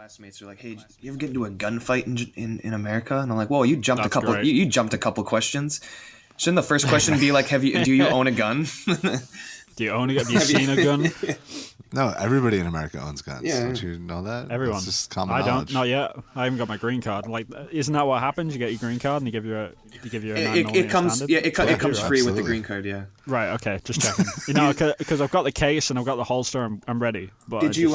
classmates are like, "Hey, you ever get into a gunfight in America?" And I'm like, "Whoa, you jumped That's a couple. great. You jumped a couple questions. Shouldn't the first question be like, do you own a gun?" Do you own it? Have you seen a gun? No, everybody in America owns guns. Yeah. Don't you know that? Everyone. It's just common I knowledge. don't. Not yet. I haven't got my green card. Like, isn't that what happens? You get your green card and they give you a 9mm It comes standard? it comes free with the Absolutely. green card. Yeah. Right. Okay. Just checking. You know, because I've got the case and I've got the holster. I'm ready. But Did you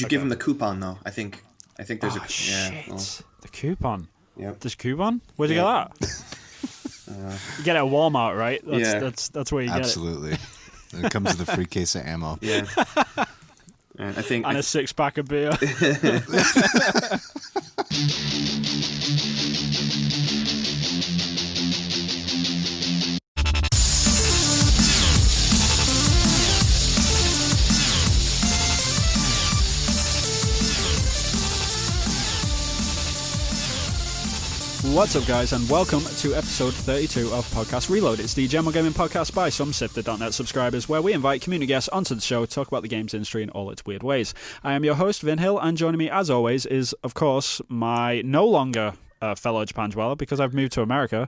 give him the coupon though? I think there's Oh, shit. yeah. Well, The coupon. yep. This coupon? Where'd you Yeah. get that? You get it at Walmart, right? Yeah. That's where you get it. Absolutely. It comes with a free case of ammo. Yeah. And I think And a 6-pack of beer. What's up, guys, and welcome to episode 32 of Podcast Reload. It's the general gaming podcast by some Sifted.net subscribers, where we invite community guests onto the show to talk about the games industry in all its weird ways. I am your host, Vin Hill, and joining me, as always, is, of course, my no longer fellow Japan dweller, because I've moved to America,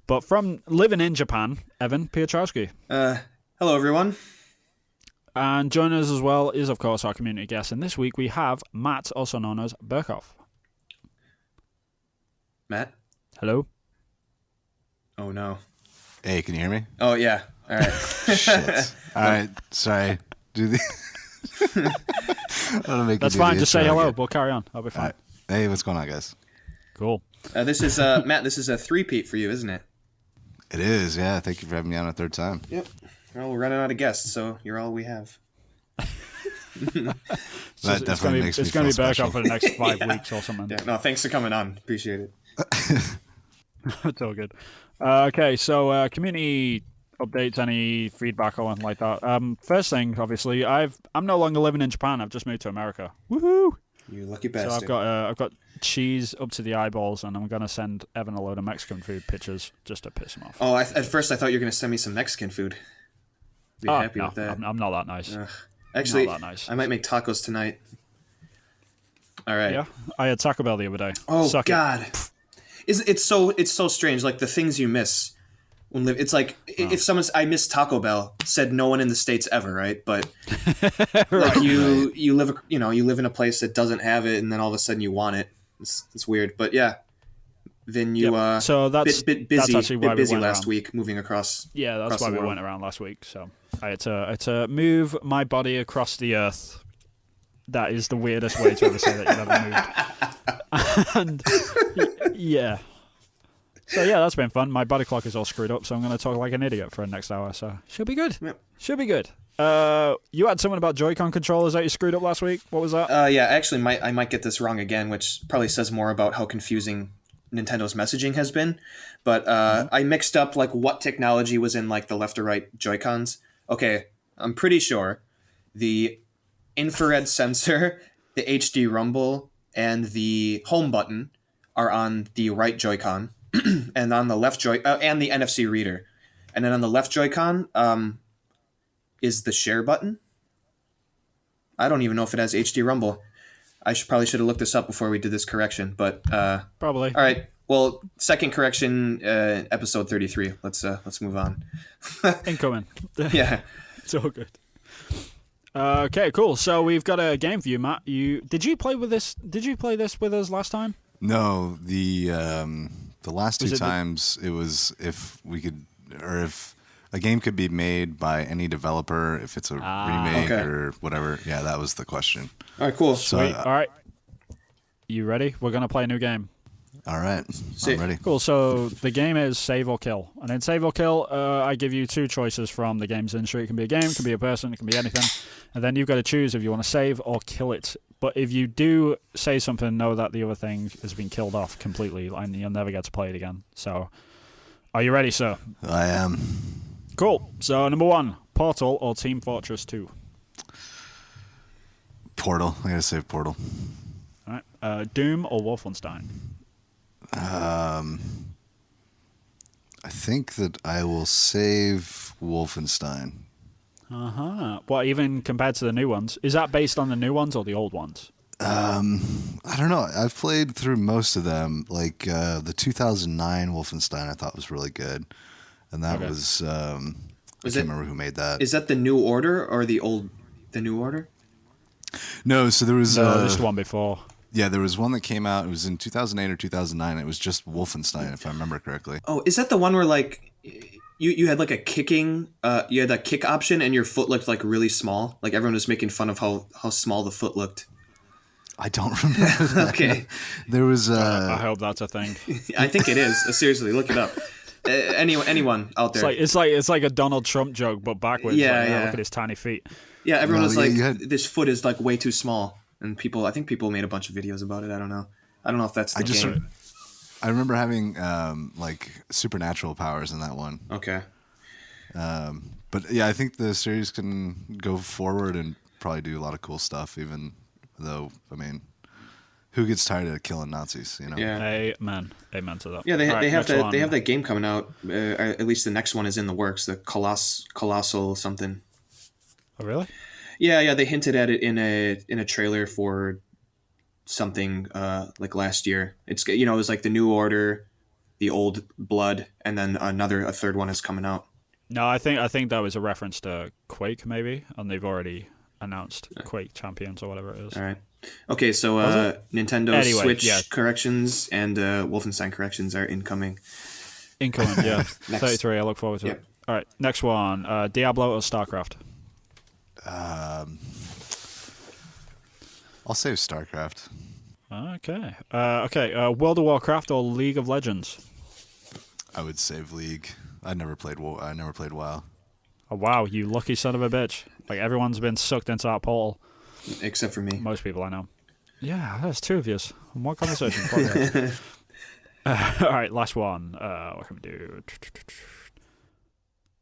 but from living in Japan, Evan Piotrowski. hello everyone. And joining us as well is, of course, our community guest, and this week we have Matt, also known as Burkhoff. Matt. Hello? Oh no. Hey, can you hear me? Oh yeah. All right. Shit. All right. Sorry. Do the. I'm gonna make That's you do fine, the just say intro hello. again. We'll carry on. I'll be All fine. right. Hey, what's going on, guys? Cool. This is Matt. This is a three-peat for you, isn't it? It is. Yeah. Thank you for having me on a third time. Yep. Well, we're running out of guests, so you're all we have. That definitely makes me It's going feel to be back special. up for the next 5 weeks or something. Yeah. No, thanks for coming on. Appreciate it. It's all good. Okay, so community updates, any feedback or anything like that. First thing, obviously, I'm no longer living in Japan. I've just moved to America. Woohoo! You lucky So bastard. I've got cheese up to the eyeballs, and I'm gonna send Evan a load of Mexican food pictures just to piss him off. Oh, at first I thought you were gonna send me some Mexican food. Be happy no, with that. I'm not that nice. Actually, not that nice. I might make tacos tonight. All right. Yeah, I had Taco Bell the other day. Oh Suck it. God, it's so strange. Like the things you miss when live. It's like if someone's I miss Taco Bell said no one in the States ever, right? But like you live in a place that doesn't have it, and then all of a sudden you want it. It's weird, but yeah. Then you Yep. So that's bit busy, that's actually why bit we busy went last around. week moving across. Yeah, that's across why the we world. went around last week. So I had to move my body across the earth. That is the weirdest way to ever say that you've ever moved. And yeah. So yeah, that's been fun. My body clock is all screwed up, so I'm going to talk like an idiot for the next hour. So should be good. Yep. Should be good. You had something about Joy-Con controllers that you screwed up last week. What was that? Yeah, actually, I might get this wrong again, which probably says more about how confusing Nintendo's messaging has been. But I mixed up like what technology was in like the left or right Joy-Cons. Okay, I'm pretty sure the infrared sensor, the HD rumble, and the home button are on the right Joy-Con, and on the left and the NFC reader, and then on the left Joy-Con is the share button. I don't even know if it has HD rumble. I probably should have looked this up before we did this correction, but Probably. all right. Well, second correction, episode 33. Let's move on. Incoming. Yeah. It's all good. Okay, cool. So we've got a game for you, Matt. Did you play this with us last time? No, the last Was two it the- times it was if we could, or if a game could be made by any developer, if it's a remake okay. or whatever. Yeah, that was the question. All right. Cool. So, Sweet. All right. You ready? We're gonna play a new game. all right, Sick. I'm ready. Cool. So the game is Save or Kill, and in Save or Kill, I give you two choices from the games industry. It can be a game, it can be a person, it can be anything, and then you've got to choose if you want to save or kill it. But if you do say something, know that the other thing has been killed off completely, and you'll never get to play it again. So, are you ready, sir? I am. Cool. So number 1, Portal or Team Fortress 2. Portal. I gotta save Portal. All right. Doom or Wolfenstein. I think that I will save Wolfenstein. What, even compared to the new ones? Is that based on the new ones or the old ones? I don't know. I've played through most of them. Like the 2009 Wolfenstein, I thought was really good, and that was I can't remember who made that. Is that the New Order or the New Order? No, so there was just one before. Yeah, there was one that came out. It was in 2008 or 2009. It was just Wolfenstein, if I remember correctly. Oh, is that the one where like you had like a kicking you had a kick option and your foot looked like really small? Like everyone was making fun of how small the foot looked. I don't remember that. Okay. There was I hope that's a thing. I think it is. Seriously, look it up. Anyone out there? It's like a Donald Trump joke, but backwards. Yeah, like, yeah. Look at his tiny feet. Yeah, everyone was like, had... "This foot is like way too small," and I think people made a bunch of videos about it. I don't know if that's the game. I remember having like supernatural powers in that one. Okay. But yeah, I think the series can go forward and probably do a lot of cool stuff, even though, I mean, who gets tired of killing Nazis, you know? Yeah. Amen to that. Yeah, they have that game coming out. At least the next one is in the works. The Colossal something. Oh really? Yeah. They hinted at it in a trailer for something like last year. It's it was like the New Order, the Old Blood, and then a third one is coming out. No, I think that was a reference to Quake maybe, and they've already announced Quake Champions or whatever it is. All right. Okay, so Nintendo Switch corrections and Wolfenstein corrections are incoming. Incoming, yeah. 33, I look forward to it. All right, next one. Diablo or StarCraft? I'll save StarCraft. Okay. World of Warcraft or League of Legends? I would save League. I never played WoW. Oh, wow, you lucky son of a bitch. Like, everyone's been sucked into that portal. Except for me. Most people I know. Yeah, there's two of you. One conversation. All right, last one. What can we do?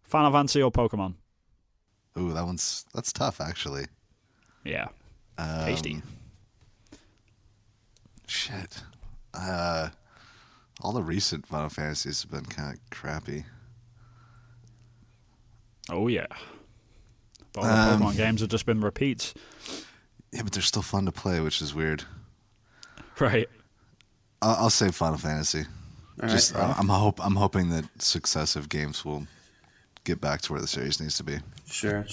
Final Fantasy or Pokemon? Ooh, that's tough, actually. Yeah. Tasty. Shit. All the recent Final Fantasies have been kind of crappy. Oh, yeah. All the Pokemon games have just been repeats. Yeah, but they're still fun to play, which is weird. Right. I'll say Final Fantasy. Right. I'm hoping that successive games will get back to where the series needs to be. Sure.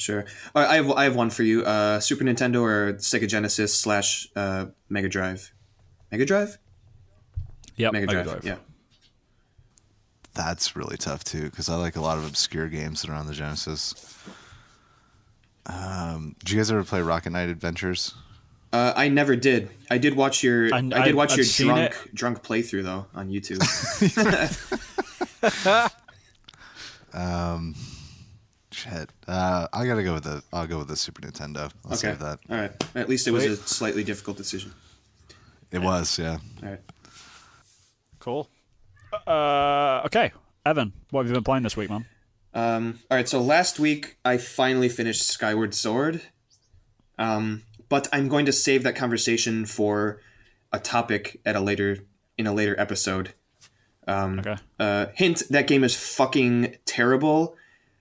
All right, I have one for you. Super Nintendo or Sega Genesis / Mega Drive? Mega Drive? Yep, Mega Drive. Yeah. That's really tough too, because I like a lot of obscure games that are on the Genesis. Did you guys ever play Rocket Knight Adventures? I never did. I did watch your drunk playthrough though on YouTube. Shit. I'll go with the Super Nintendo. I'll save that. All right. At least it was a slightly difficult decision. It was, yeah. All right. Cool. Okay, Evan, what have you been playing this week, man? All right, so last week I finally finished Skyward Sword, but I'm going to save that conversation for a topic in a later episode. Okay. Hint: that game is fucking terrible,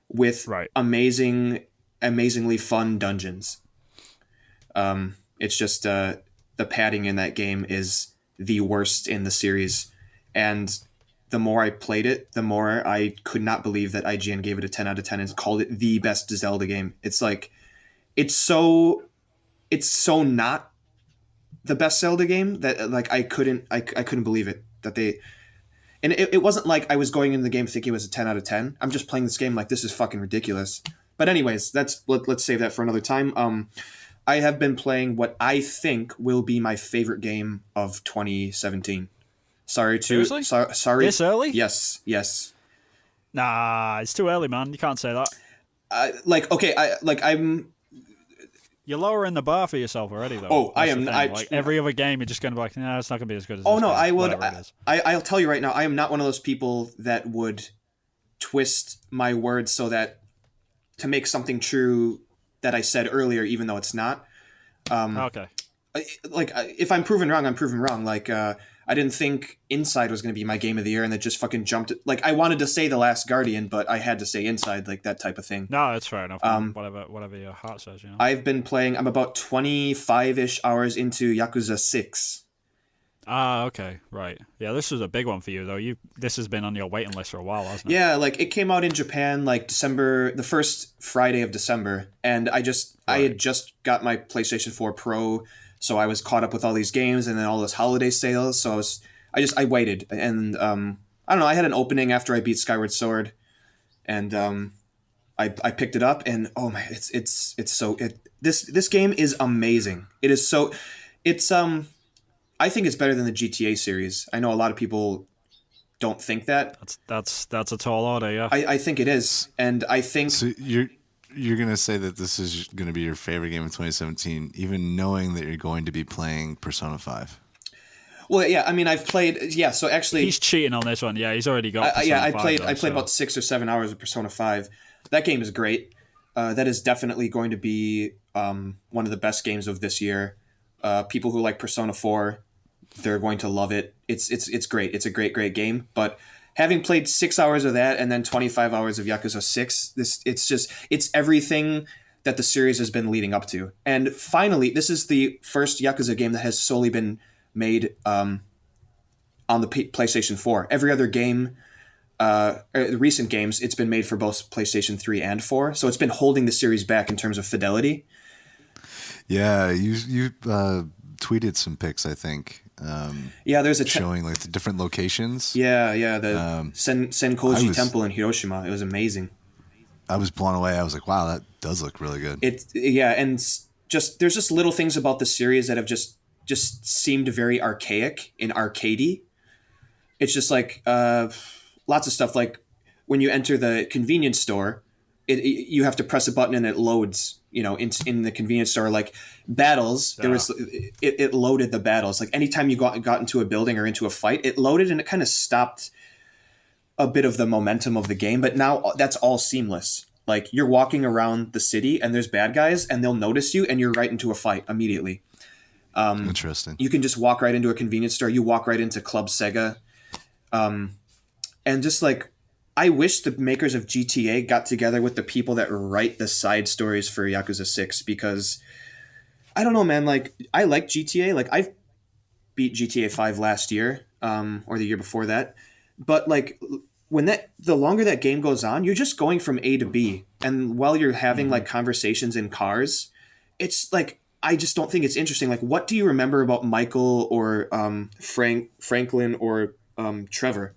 with amazingly fun dungeons. It's just the padding in that game is the worst in the series, and the more I played it, the more I could not believe that IGN gave it a 10 out of 10 and called it the best Zelda game. It's like, it's so not the best Zelda game that like I couldn't believe it that they. And it wasn't like I was going into the game thinking it was a 10 out of 10. I'm just playing this game like this is fucking ridiculous. But anyways, let's save that for another time. I have been playing what I think will be my favorite game of 2017. Seriously? Sorry. This early? Yes. Nah, it's too early, man. You can't say that. You're lowering the bar for yourself already, though. Oh, I am. Every other game, you're just going to be like, nah, it's not going to be as good as Oh, this no, game, I would. whatever it is. I'll tell you right now, I am not one of those people that would twist my words to make something true that I said earlier, even though it's not. Okay. if I'm proven wrong, I'm proven wrong. I didn't think Inside was going to be my game of the year, and it just fucking jumped. Like, I wanted to say The Last Guardian, but I had to say Inside, like that type of thing. No, that's fair enough. Whatever your heart says, you know. I've been playing. I'm about 25-ish hours into Yakuza 6. Ah, okay, right. Yeah, this was a big one for you, though. This has been on your waiting list for a while, hasn't it? Yeah, like, it came out in Japan like the first Friday of December, and I had just got my PlayStation 4 Pro, so I was caught up with all these games and then all those holiday sales. So I waited, and I don't know. I had an opening after I beat Skyward Sword, and I picked it up, and oh my, this game is amazing. It is so, I think it's better than the GTA series. I know a lot of people don't think that. That's a tall order, yeah. I think it is, and I think so. You're gonna say that this is gonna be your favorite game of 2017, even knowing that you're going to be playing Persona 5. Well, yeah. I mean, I've played. Yeah, so actually, he's cheating on this one. Yeah, he's already got. Persona 5, I played about 6 or 7 hours of Persona 5. That game is great. That is definitely going to be one of the best games of this year. People who like Persona 4, they're going to love it. It's great. It's a great game. But having played 6 hours of that and then 25 hours of Yakuza 6, it's everything that the series has been leading up to. And finally, this is the first Yakuza game that has solely been made on the PlayStation 4. Every other game, recent games, it's been made for both PlayStation 3 and 4. So it's been holding the series back in terms of fidelity. Yeah, you tweeted some pics, I think. There's showing like the different locations. Yeah, the Senkoji Temple in Hiroshima. It was amazing. I was blown away. I was like, wow, that does look really good. And there's just little things about the series that have just seemed very archaic and arcadey. It's just like lots of stuff, like when you enter the convenience store, you have to press a button and it loads, in the convenience store. Like battles, it loaded the battles. Like anytime you got into a building or into a fight, it loaded, and it kind of stopped a bit of the momentum of the game. But now that's all seamless. Like you're walking around the city and there's bad guys and they'll notice you and you're right into a fight immediately. Interesting. You can just walk right into a convenience store. You walk right into Club Sega. And just like, I wish the makers of GTA got together with the people that write the side stories for Yakuza 6, because I don't know, man, like I like GTA. Like I've beat GTA 5 last year, or the year before that. But like the longer that game goes on, you're just going from A to B. And while you're having like conversations in cars, it's like, I just don't think it's interesting. Like, what do you remember about Michael or Franklin or Trevor?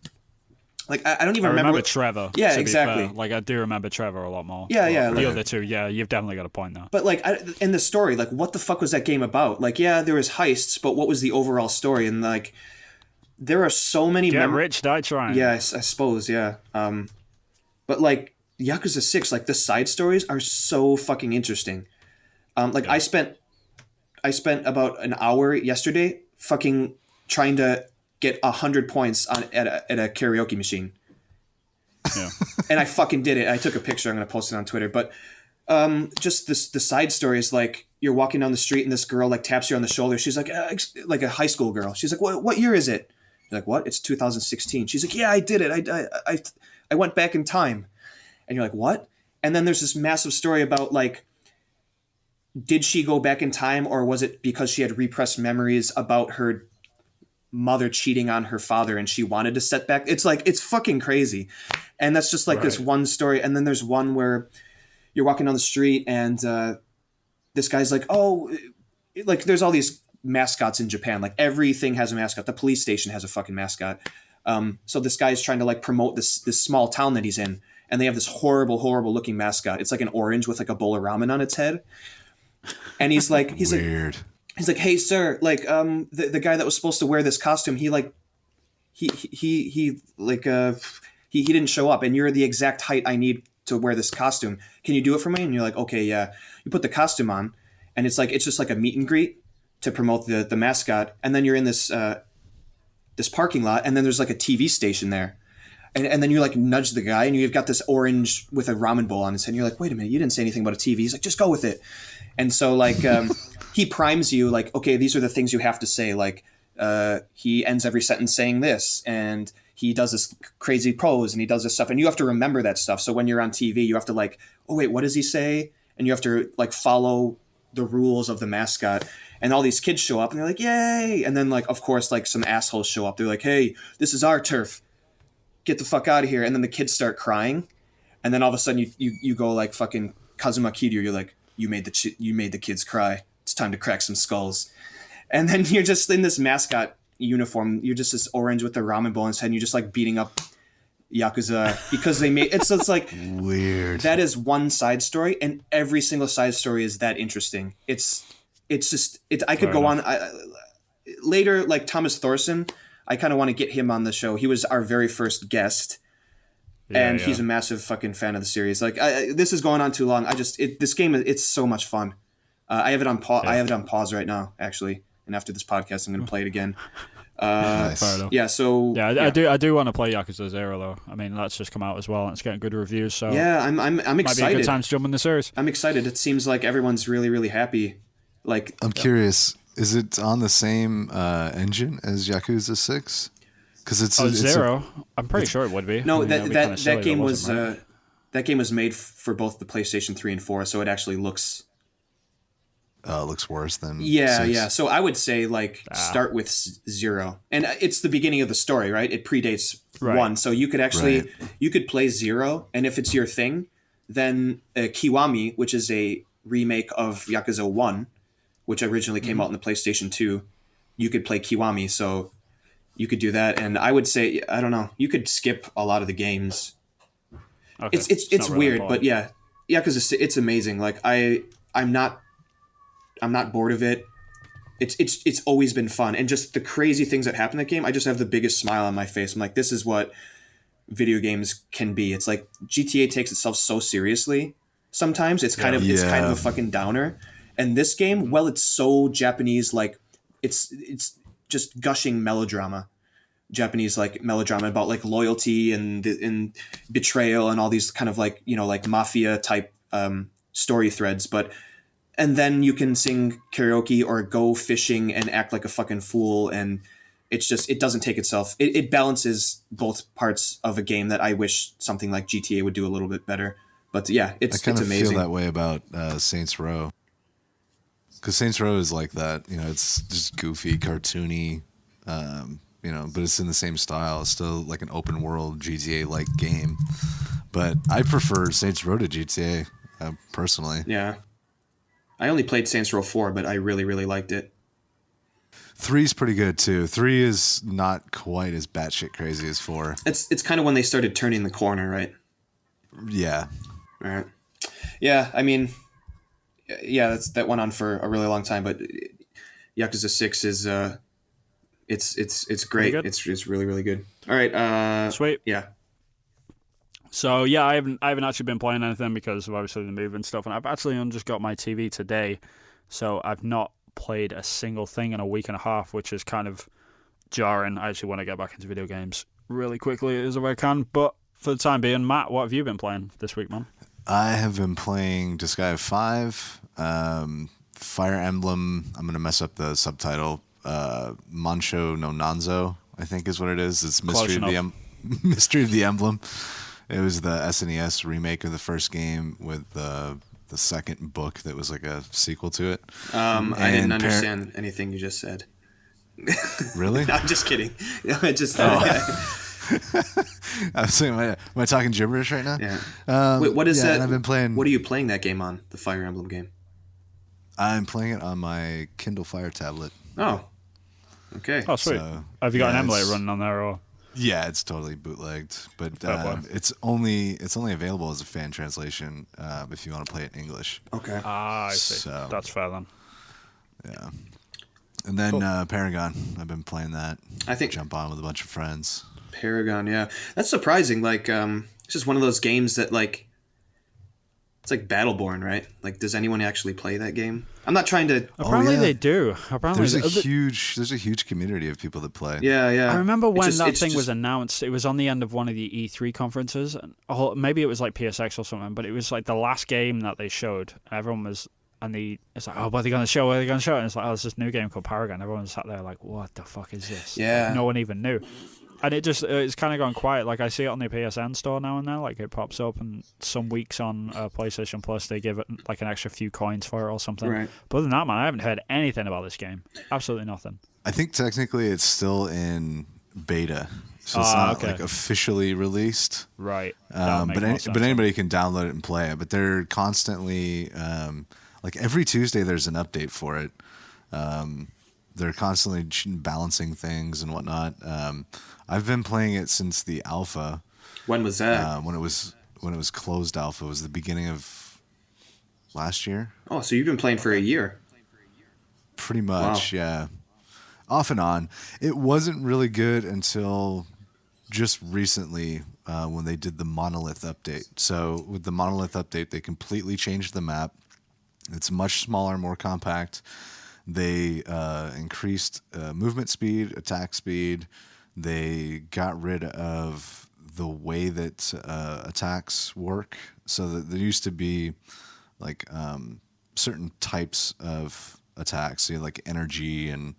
Like, I don't even remember Trevor. Yeah, exactly. Like, I do remember Trevor a lot more. Yeah. The other two, yeah, you've definitely got a point there. But, like, in the story, like, what the fuck was that game about? Like, yeah, there was heists, but what was the overall story? And, like, there are so many... Get rich, die trying. Yeah, I suppose, yeah. But, like, Yakuza 6, like, the side stories are so fucking interesting. I spent about an hour yesterday fucking trying to get 100 points at a karaoke machine. Yeah. And I fucking did it. I took a picture. I'm going to post it on Twitter. But just the side story is like, you're walking down the street and this girl like taps you on the shoulder. She's like a high school girl. She's like, what year is it? You're like, what? It's 2016. She's like, yeah, I did it. I went back in time. And you're like, what? And then there's this massive story about like, did she go back in time, or was it because she had repressed memories about her mother cheating on her father and she wanted to set back? It's like, it's fucking crazy. And that's just like this one story. And then there's one where you're walking down the street and this guy's like, oh, like there's all these mascots in Japan. Like everything has a mascot. The police station has a fucking mascot. So this guy is trying to like promote this small town that he's in. And they have this horrible looking mascot. It's like an orange with like a bowl of ramen on its head. And he's like, weird. He's like, hey sir, like the guy that was supposed to wear this costume, he didn't show up, and you're the exact height I need to wear this costume. Can you do it for me? And you're like, okay, yeah. You put the costume on, and it's just like a meet and greet to promote the mascot, and then you're in this parking lot, and then there's like a TV station there. And then you like nudge the guy, and you've got this orange with a ramen bowl on his head. And you're like, wait a minute, you didn't say anything about a TV. He's like, just go with it. And so like he primes you like, okay, these are the things you have to say. Like he ends every sentence saying this, and he does this crazy pose, and he does this stuff, and you have to remember that stuff. So when you're on TV, you have to like, oh wait, what does he say? And you have to like follow the rules of the mascot. And all these kids show up, and they're like, yay! And then like, of course, like some assholes show up. They're like, hey, this is our turf. Get the fuck out of here. And then the kids start crying. And then all of a sudden you go like fucking Kazuma Kiryu. You're like, you made the kids cry. It's time to crack some skulls. And then you're just in this mascot uniform. You're just this orange with the ramen bowl in his head, and you're just like beating up Yakuza because they made it's like weird. That is one side story, and every single side story is that interesting. I could go on later, like Thomas Thorson. I kind of want to get him on the show. He was our very first guest, and he's a massive fucking fan of the series. Like this is going on too long. This game, it's so much fun. I have it on pause. I have it on pause right now, actually. And after this podcast, I'm going to play it again. Nice. Yeah. So I do want to play Yakuza 0 though. I mean, that's just come out as well, and it's getting good reviews. So yeah, I'm excited. Might be a good time to jump in the series. I'm excited. It seems like everyone's really, really happy. Like I'm curious, is it on the same engine as Yakuza 6? Because it's Zero. I'm pretty sure it would be. No, I mean, that game was right? that game was made for both the PlayStation 3 and 4, so it actually looks worse than 6. Yeah. So I would say start with 0, and it's the beginning of the story, right? It predates 1, so you could actually you could play 0, and if it's your thing, then Kiwami, which is a remake of Yakuza 1, which originally came out in the PlayStation 2, you could play Kiwami, so you could do that. And I would say, I don't know, you could skip a lot of the games. Okay. It's really weird, but yeah, Yakuza, it's amazing. Like I'm not bored of it. It's always been fun, and just the crazy things that happen in that game, I just have the biggest smile on my face. I'm like, this is what video games can be. It's like GTA takes itself so seriously. Sometimes it's kind of a fucking downer. And this game, well, it's so Japanese, like it's just gushing melodrama. Japanese like melodrama about like loyalty and betrayal and all these kind of like, you know, like mafia type story threads. And then you can sing karaoke or go fishing and act like a fucking fool, and it's just, it doesn't take itself. It balances both parts of a game that I wish something like GTA would do a little bit better. But yeah, it's amazing. I feel that way about Saints Row. Because Saints Row is like that, you know, it's just goofy, cartoony, you know, but it's in the same style. It's still like an open world GTA-like game. But I prefer Saints Row to GTA, personally. Yeah. I only played Saints Row 4, but I really, really liked it. 3's pretty good, too. 3 is not quite as batshit crazy as 4. It's kind of when they started turning the corner, right? Yeah. All right. Yeah, I mean... Yeah, that went on for a really long time, but Yakuza 6 is it's great. It's really, really good. All right, sweet. Yeah. So yeah, I haven't actually been playing anything because of obviously the move and stuff, and I've actually only just got my TV today, so I've not played a single thing in a week and a half, which is kind of jarring. I actually want to get back into video games really quickly as I can, but for the time being, Matt, what have you been playing this week, man? I have been playing Disgaea 5, Fire Emblem. I'm going to mess up the subtitle. Mancho no Nanzo, I think is what it is. It's Mystery of the Emblem. It was the SNES remake of the first game with the second book that was like a sequel to it. I didn't understand anything you just said. Really? No, I'm just kidding. I just I was saying, am I talking gibberish right now? Yeah. Wait, what is that? And I've been playing. What are you playing that game on? The Fire Emblem game? I'm playing it on my Kindle Fire tablet. Oh. Okay. Oh, sweet. So, have you got an emulator running on there, or? Yeah, it's totally bootlegged, but it's only available as a fan translation if you want to play it in English. Okay. Ah, I see. So, that's fair then. Yeah. And then Paragon, I've been playing that. I think jump on with a bunch of friends. Paragon, yeah, that's surprising. Like, it's just one of those games that like, it's like Battleborn, right? Like, does anyone actually play that game? I'm not trying to. Apparently they do. Apparently there's a huge community of people that play. Yeah. I remember when that thing was announced. It was on the end of one of the E3 conferences, and maybe it was like PSX or something. But it was like the last game that they showed. Everyone was and it's like, oh, what are they going to show? What are they going to show? And it's like, oh, it's this new game called Paragon. Everyone sat there like, what the fuck is this? Yeah. Like, no one even knew. And it's kind of gone quiet. Like, I see it on the PSN store now and then. Like, it pops up, and some weeks on PlayStation Plus, they give it like an extra few coins for it or something. Right. But other than that, man, I haven't heard anything about this game. Absolutely nothing. I think technically it's still in beta, so it's not okay. like officially released. Right. But anybody can download it and play it. But they're constantly like every Tuesday there's an update for it. They're constantly balancing things and whatnot. I've been playing it since the alpha. When was that? When it was closed alpha, it was the beginning of last year. Oh, so you've been playing for a year. Pretty much, Wow. yeah. Off and on. It wasn't really good until just recently when they did the Monolith update. So with the Monolith update, they completely changed the map. It's much smaller, more compact. They increased movement speed, attack speed. They got rid of the way that attacks work. So that there used to be like certain types of attacks, so like energy and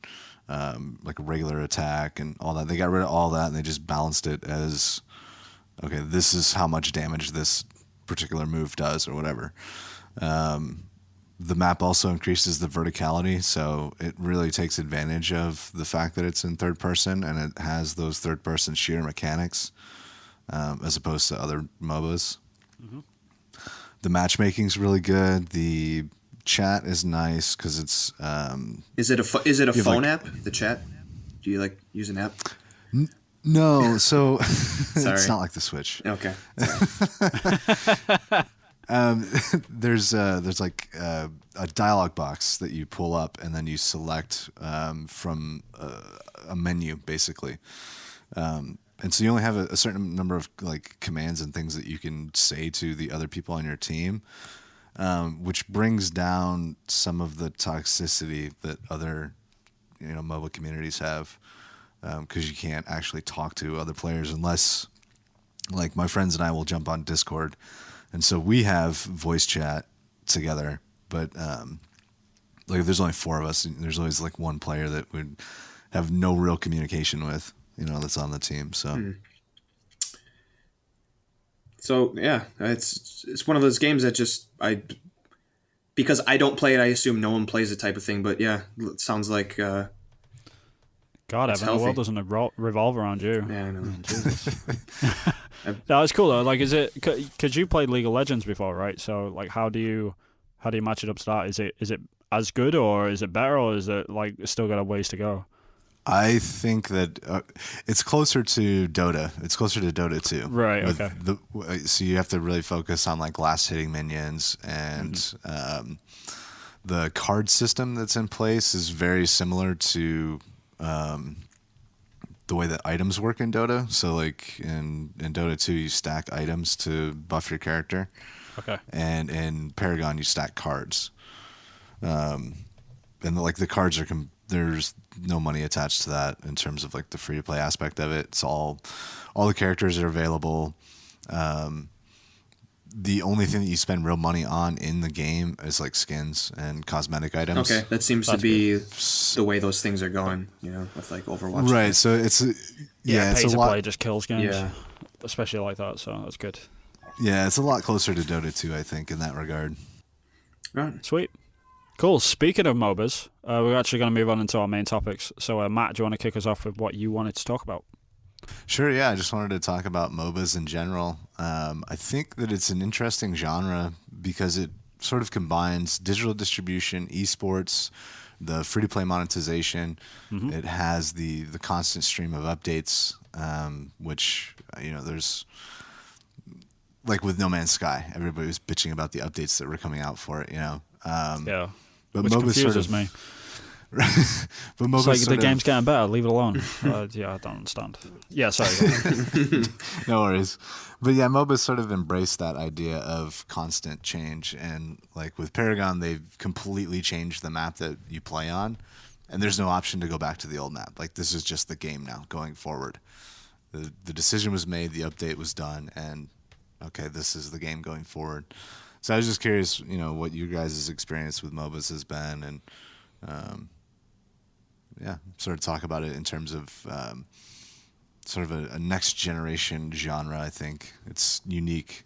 like a regular attack and all that. They got rid of all that and they just balanced it as, okay, this is how much damage this particular move does or whatever. The map also increases the verticality, so it really takes advantage of the fact that it's in third person and it has those third person shooter mechanics as opposed to other MOBAs. Mm-hmm. The matchmaking's really good. The chat is nice because it's. Is it a phone app? The chat? Do you like use an app? No, so it's not like the Switch. Okay. There's like a dialog box that you pull up and then you select from a menu basically, and so you only have a certain number of like commands and things that you can say to the other people on your team, which brings down some of the toxicity that other MOBA communities have, because you can't actually talk to other players unless, like, my friends and I will jump on Discord. And so we have voice chat together, but like if there's only 4 of us, there's always like one player that would have no real communication with, that's on the team. So, So yeah, it's one of those games that just because I don't play it, I assume no one plays the type of thing. But yeah, it sounds like God, Evan, healthy. the world doesn't revolve around you. Yeah, I know. Jesus. No, it's cool though. Like, because you played League of Legends before, right? So, like, how do you match it up to that? Is it as good, or is it better, or is it like still got a ways to go? I think that it's closer to Dota. It's closer to Dota 2. Right. Okay. So you have to really focus on like last hitting minions, and the card system that's in place is very similar to the way that items work in Dota. So like in Dota 2, you stack items to buff your character. Okay. And in Paragon, you stack cards. And like the cards are there's no money attached to that in terms of like the free to play aspect of it. It's all the characters are available. The only thing that you spend real money on in the game is like skins and cosmetic items. Okay, that seems to be the way those things are going, with like Overwatch. Right, so it's pay it's to a lot. play just kills games, Yeah. especially like that. So that's good. Yeah, it's a lot closer to Dota 2, I think, in that regard. Right. Sweet. Cool. Speaking of MOBAs, we're actually going to move on into our main topics. So, Matt, do you want to kick us off with what you wanted to talk about? Sure, yeah. I just wanted to talk about MOBAs in general. I think that it's an interesting genre because it sort of combines digital distribution, esports, the free-to-play monetization. Mm-hmm. It has the constant stream of updates, which, there's... Like with No Man's Sky, everybody was bitching about the updates that were coming out for it, Yeah. But Which MOBAs confuses me. But it's like the game's getting better. Leave it alone. Yeah, I don't understand. Yeah, sorry. No worries. But yeah, MOBAs sort of embraced that idea of constant change. And like with Paragon, they've completely changed the map that you play on. And there's no option to go back to the old map. Like, this is just the game now going forward. The decision was made, the update was done, and okay, this is the game going forward. So I was just curious, what you guys' experience with MOBAs has been, and sort of talk about it in terms of sort of a next generation genre. I think it's unique.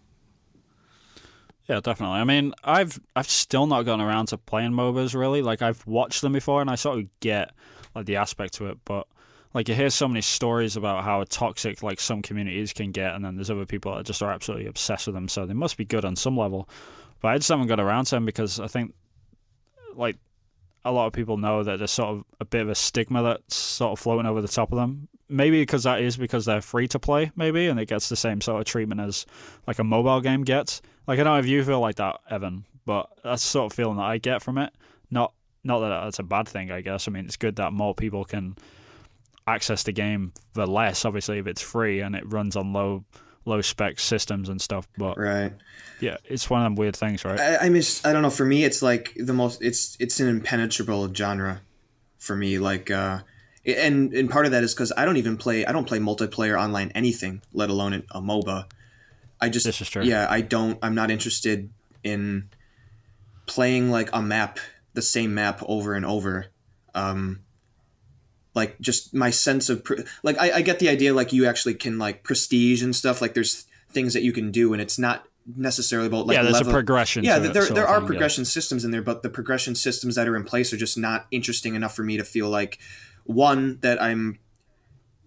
Yeah, definitely. I mean, I've still not gotten around to playing MOBAs really. Like, I've watched them before, and I sort of get like the aspect to it, but like you hear so many stories about how toxic like some communities can get, and then there's other people that just are absolutely obsessed with them. So they must be good on some level. But I just haven't got around to them because I think like a lot of people know that there's sort of a bit of a stigma that's sort of floating over the top of them. Maybe because they're free to play, maybe, and it gets the same sort of treatment as like a mobile game gets. Like, I don't know if you feel like that, Evan, but that's the sort of feeling that I get from it. Not that that's a bad thing, I guess. I mean, it's good that more people can access the game for less, obviously, if it's free and it runs on low spec systems and stuff. But right, yeah, it's one of them weird things, right? I don't know. For me, it's like it's an impenetrable genre for me. Like, and part of that is because I don't play multiplayer online anything, let alone a MOBA. This is true. Yeah, I'm not interested in playing like the same map over and over. Like, just my sense of like I get the idea, like you actually can like prestige and stuff, like there's things that you can do, and it's not necessarily about like there's a progression. Yeah, there are progression systems in there, but the progression systems that are in place are just not interesting enough for me to feel like, one, that I'm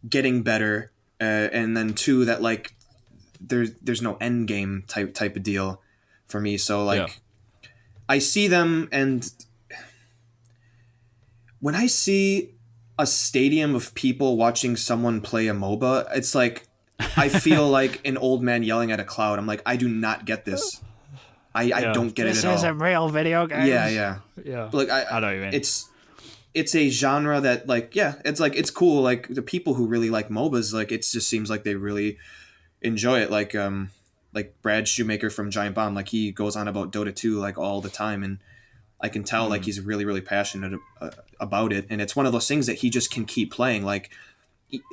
getting better, and then two, that like there's no end game type of deal for me. So like I see them, and when I see a stadium of people watching someone play a MOBA, it's like I feel like an old man yelling at a cloud. I'm like, I do not get this. I don't get it at all. This isn't real video games. Yeah. But like I know what you mean. It's a genre that like, it's cool. Like the people who really like MOBAs, like it just seems like they really enjoy it. Like Brad Shoemaker from Giant Bomb, like he goes on about Dota 2 like all the time, and I can tell like he's really, really passionate about it. And it's one of those things that he just can keep playing. Like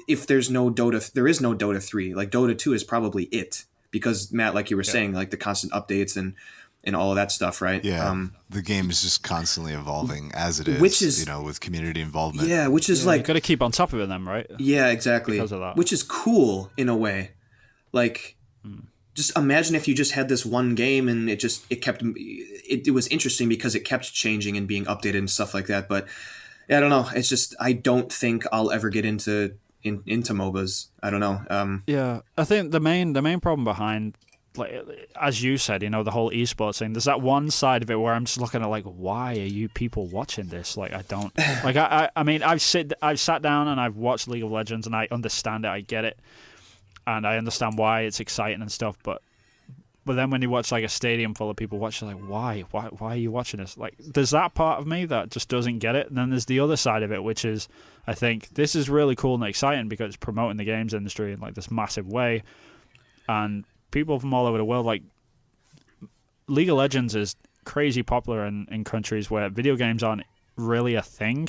if there is no Dota 3, like Dota 2 is probably it, because Matt, like you were saying, like the constant updates and all of that stuff, right? Yeah. The game is just constantly evolving as it is, which is, with community involvement. Yeah. Which is like, you got to keep on top of it then, right? Yeah, exactly. Because of that. Which is cool in a way. Like, just imagine if you just had this one game and it was interesting because it kept changing and being updated and stuff like that. But yeah, I don't know. It's just, I don't think I'll ever get into MOBAs. I don't know. Yeah, I think the main problem behind, like as you said, the whole esports thing, there's that one side of it where I'm just looking at like, why are you people watching this? Like, I don't like. I mean, I've sat down and I've watched League of Legends and I understand it. I get it. And I understand why it's exciting and stuff, but then when you watch like a stadium full of people watching, like, why are you watching this? Like, there's that part of me that just doesn't get it, and then there's the other side of it, which is, I think this is really cool and exciting because it's promoting the games industry in like this massive way, and people from all over the world, like League of Legends is crazy popular in countries where video games aren't really a thing,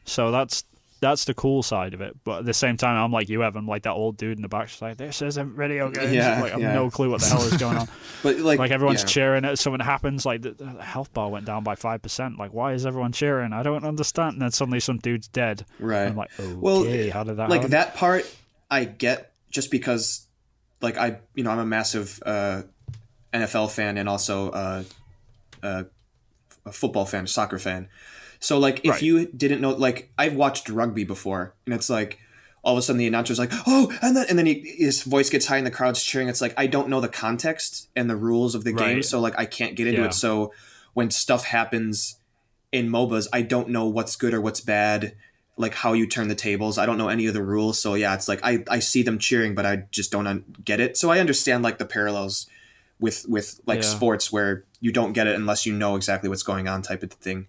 so that's the cool side of it. But at the same time, I'm like you, Evan, like that old dude in the back, just like, this isn't video games. Yeah, like, I have no clue what the hell is going on. But like everyone's cheering as something happens, like the health bar went down by 5%. Like, why is everyone cheering? I don't understand. And then suddenly some dude's dead. Right. And I'm like, okay, how did that happen? That part I get, just because like I'm a massive NFL fan and also a football fan, soccer fan. So, like, if you didn't know, like, I've watched rugby before, and it's like, all of a sudden the announcer's like, oh, and then his voice gets high and the crowd's cheering. It's like, I don't know the context and the rules of the game, so, like, I can't get into it. So, when stuff happens in MOBAs, I don't know what's good or what's bad, like, how you turn the tables. I don't know any of the rules. So, yeah, it's like, I see them cheering, but I just don't get it. So, I understand, like, the parallels with like, sports where you don't get it unless you know exactly what's going on type of thing.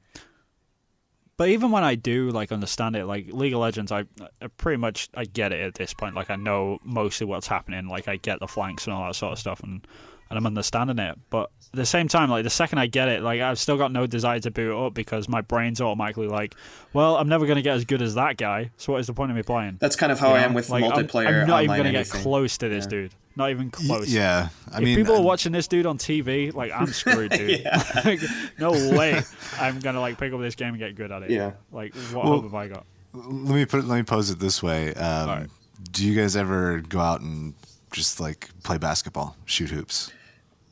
But even when I do like understand it, like League of Legends, I pretty much I get it at this point. Like I know mostly what's happening. Like I get the flanks and all that sort of stuff, and and I'm understanding it. But at the same time, like the second I get it, like I've still got no desire to boot it up because my brain's automatically like, well, I'm never going to get as good as that guy. So what is the point of me playing? That's kind of how I am with like, multiplayer. I'm not even going to get close to this dude. Not even close. Yeah, I mean, people are watching this dude on TV, like I'm screwed, dude. Like, no way I'm gonna like pick up this game and get good at it. Yeah. Like, what hope have I got? Let me pose it this way. Right. Do you guys ever go out and just like play basketball, shoot hoops,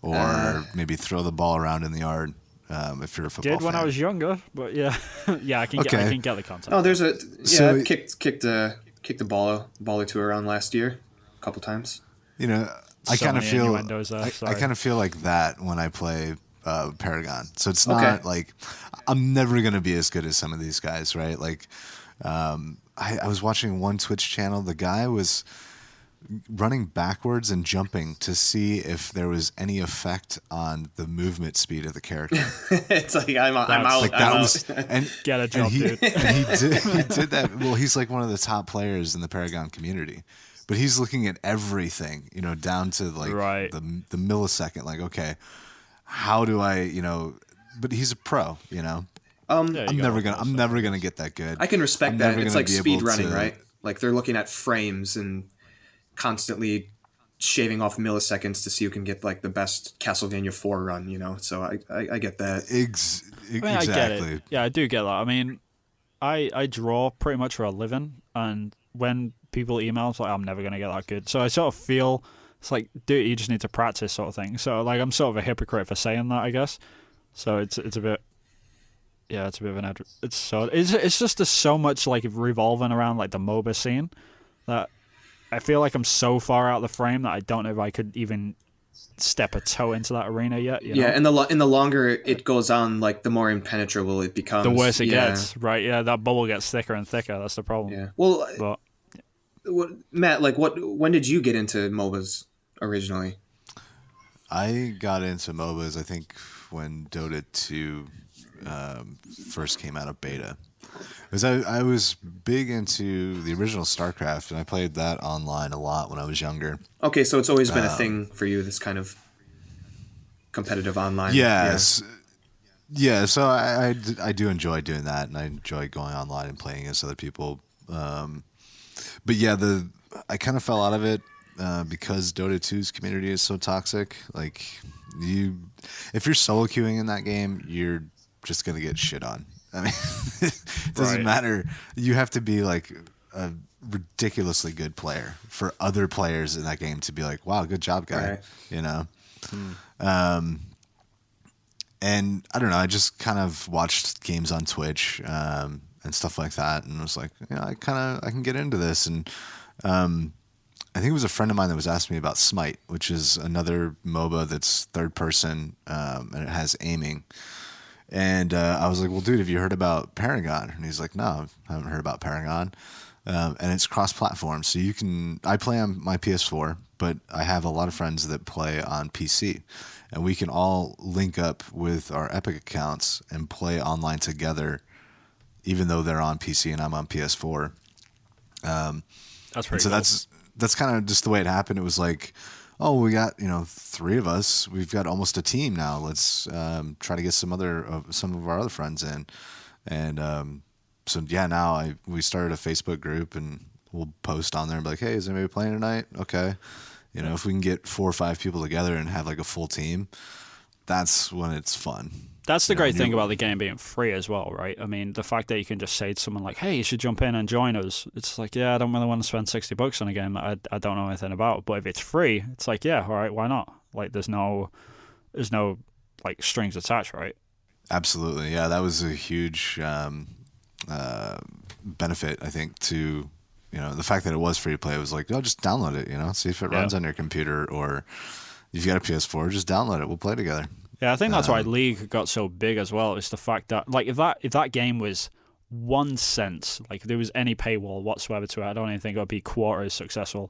or maybe throw the ball around in the yard? If you're a football Did when fan. I was younger, but yeah, yeah, I can get the concept. Oh, there's a So I kicked the ball or two around last year, a couple times. You know, I kind of feel I kind of feel like that when I play Paragon. So it's not like I'm never gonna be as good as some of these guys, right? Like, I was watching one Twitch channel. The guy was running backwards and jumping to see if there was any effect on the movement speed of the character. It's like I'm out. Like I'm was, out. and get a jump, dude. And he did that. Well, he's like one of the top players in the Paragon community. But he's looking at everything, you know, down to like the millisecond. Like, okay, how do I, you know? But he's a pro, you know. I'm never gonna get that good. I can respect that. It's like speed running, right? Like they're looking at frames and constantly shaving off milliseconds to see who can get like the best Castlevania 4 run, you know. So I get that. Exactly. I get it. Yeah, I do get that. I mean, I draw pretty much for a living, and when people email, it's like, I'm never going to get that good. So I sort of feel it's like, dude, you just need to practice sort of thing. So like I'm sort of a hypocrite for saying that, I guess. So it's a bit, yeah, it's a bit of an it's just there's so much like revolving around like the MOBA scene that I feel like I'm so far out of the frame that I don't know if I could even step a toe into that arena yet. You know? Yeah, and the longer it goes on, like the more impenetrable it becomes. The worse it gets, right? Yeah, that bubble gets thicker and thicker. That's the problem. Yeah. Well, Matt, like when did you get into MOBAs originally? I got into MOBAs, I think, when Dota 2 first came out of beta. Because I was big into the original StarCraft, and I played that online a lot when I was younger. Okay, so it's always been a thing for you, this kind of competitive online. Yes. Yeah, so I do enjoy doing that, and I enjoy going online and playing against other people. But yeah, I kind of fell out of it because Dota 2's community is so toxic. Like, if you're solo queuing in that game, you're just gonna get shit on. I mean, it doesn't matter. You have to be like a ridiculously good player for other players in that game to be like, "Wow, good job, guy." Right. You know. And I don't know. I just kind of watched games on Twitch and stuff like that, and was like, you know, I can get into this. And I think it was a friend of mine that was asking me about Smite, which is another MOBA that's third person and it has aiming. And I was like, well, dude, have you heard about Paragon? And he's like, no, I haven't heard about Paragon. And it's cross-platform. So I play on my PS4, but I have a lot of friends that play on PC. And we can all link up with our Epic accounts and play online together, even though they're on PC and I'm on PS4. That's pretty so cool. That's kind of just the way it happened. It was like, oh, we got, you know, 3 of us. We've got almost a team now. Let's try to get some of our other friends in. And so yeah, now we started a Facebook group, and we'll post on there and be like, hey, is anybody playing tonight? Okay, you know, if we can get 4 or 5 people together and have like a full team, that's when it's fun. That's the great thing about the game being free as well, right? I mean, the fact that you can just say to someone like, hey, you should jump in and join us. It's like, yeah, I don't really want to spend $60 on a game that I don't know anything about. But if it's free, it's like, yeah, all right, why not? Like, there's no like strings attached, right? Absolutely. Yeah, that was a huge benefit, I think, to, you know, the fact that it was free to play. It was like, oh, just download it, you know, see if it runs on your computer, or if you got a PS4, just download it. We'll play together. Yeah, I think that's why League got so big as well. It's the fact that, like, if that game was 1 cent, like, if there was any paywall whatsoever to it, I don't even think it would be quarter as successful.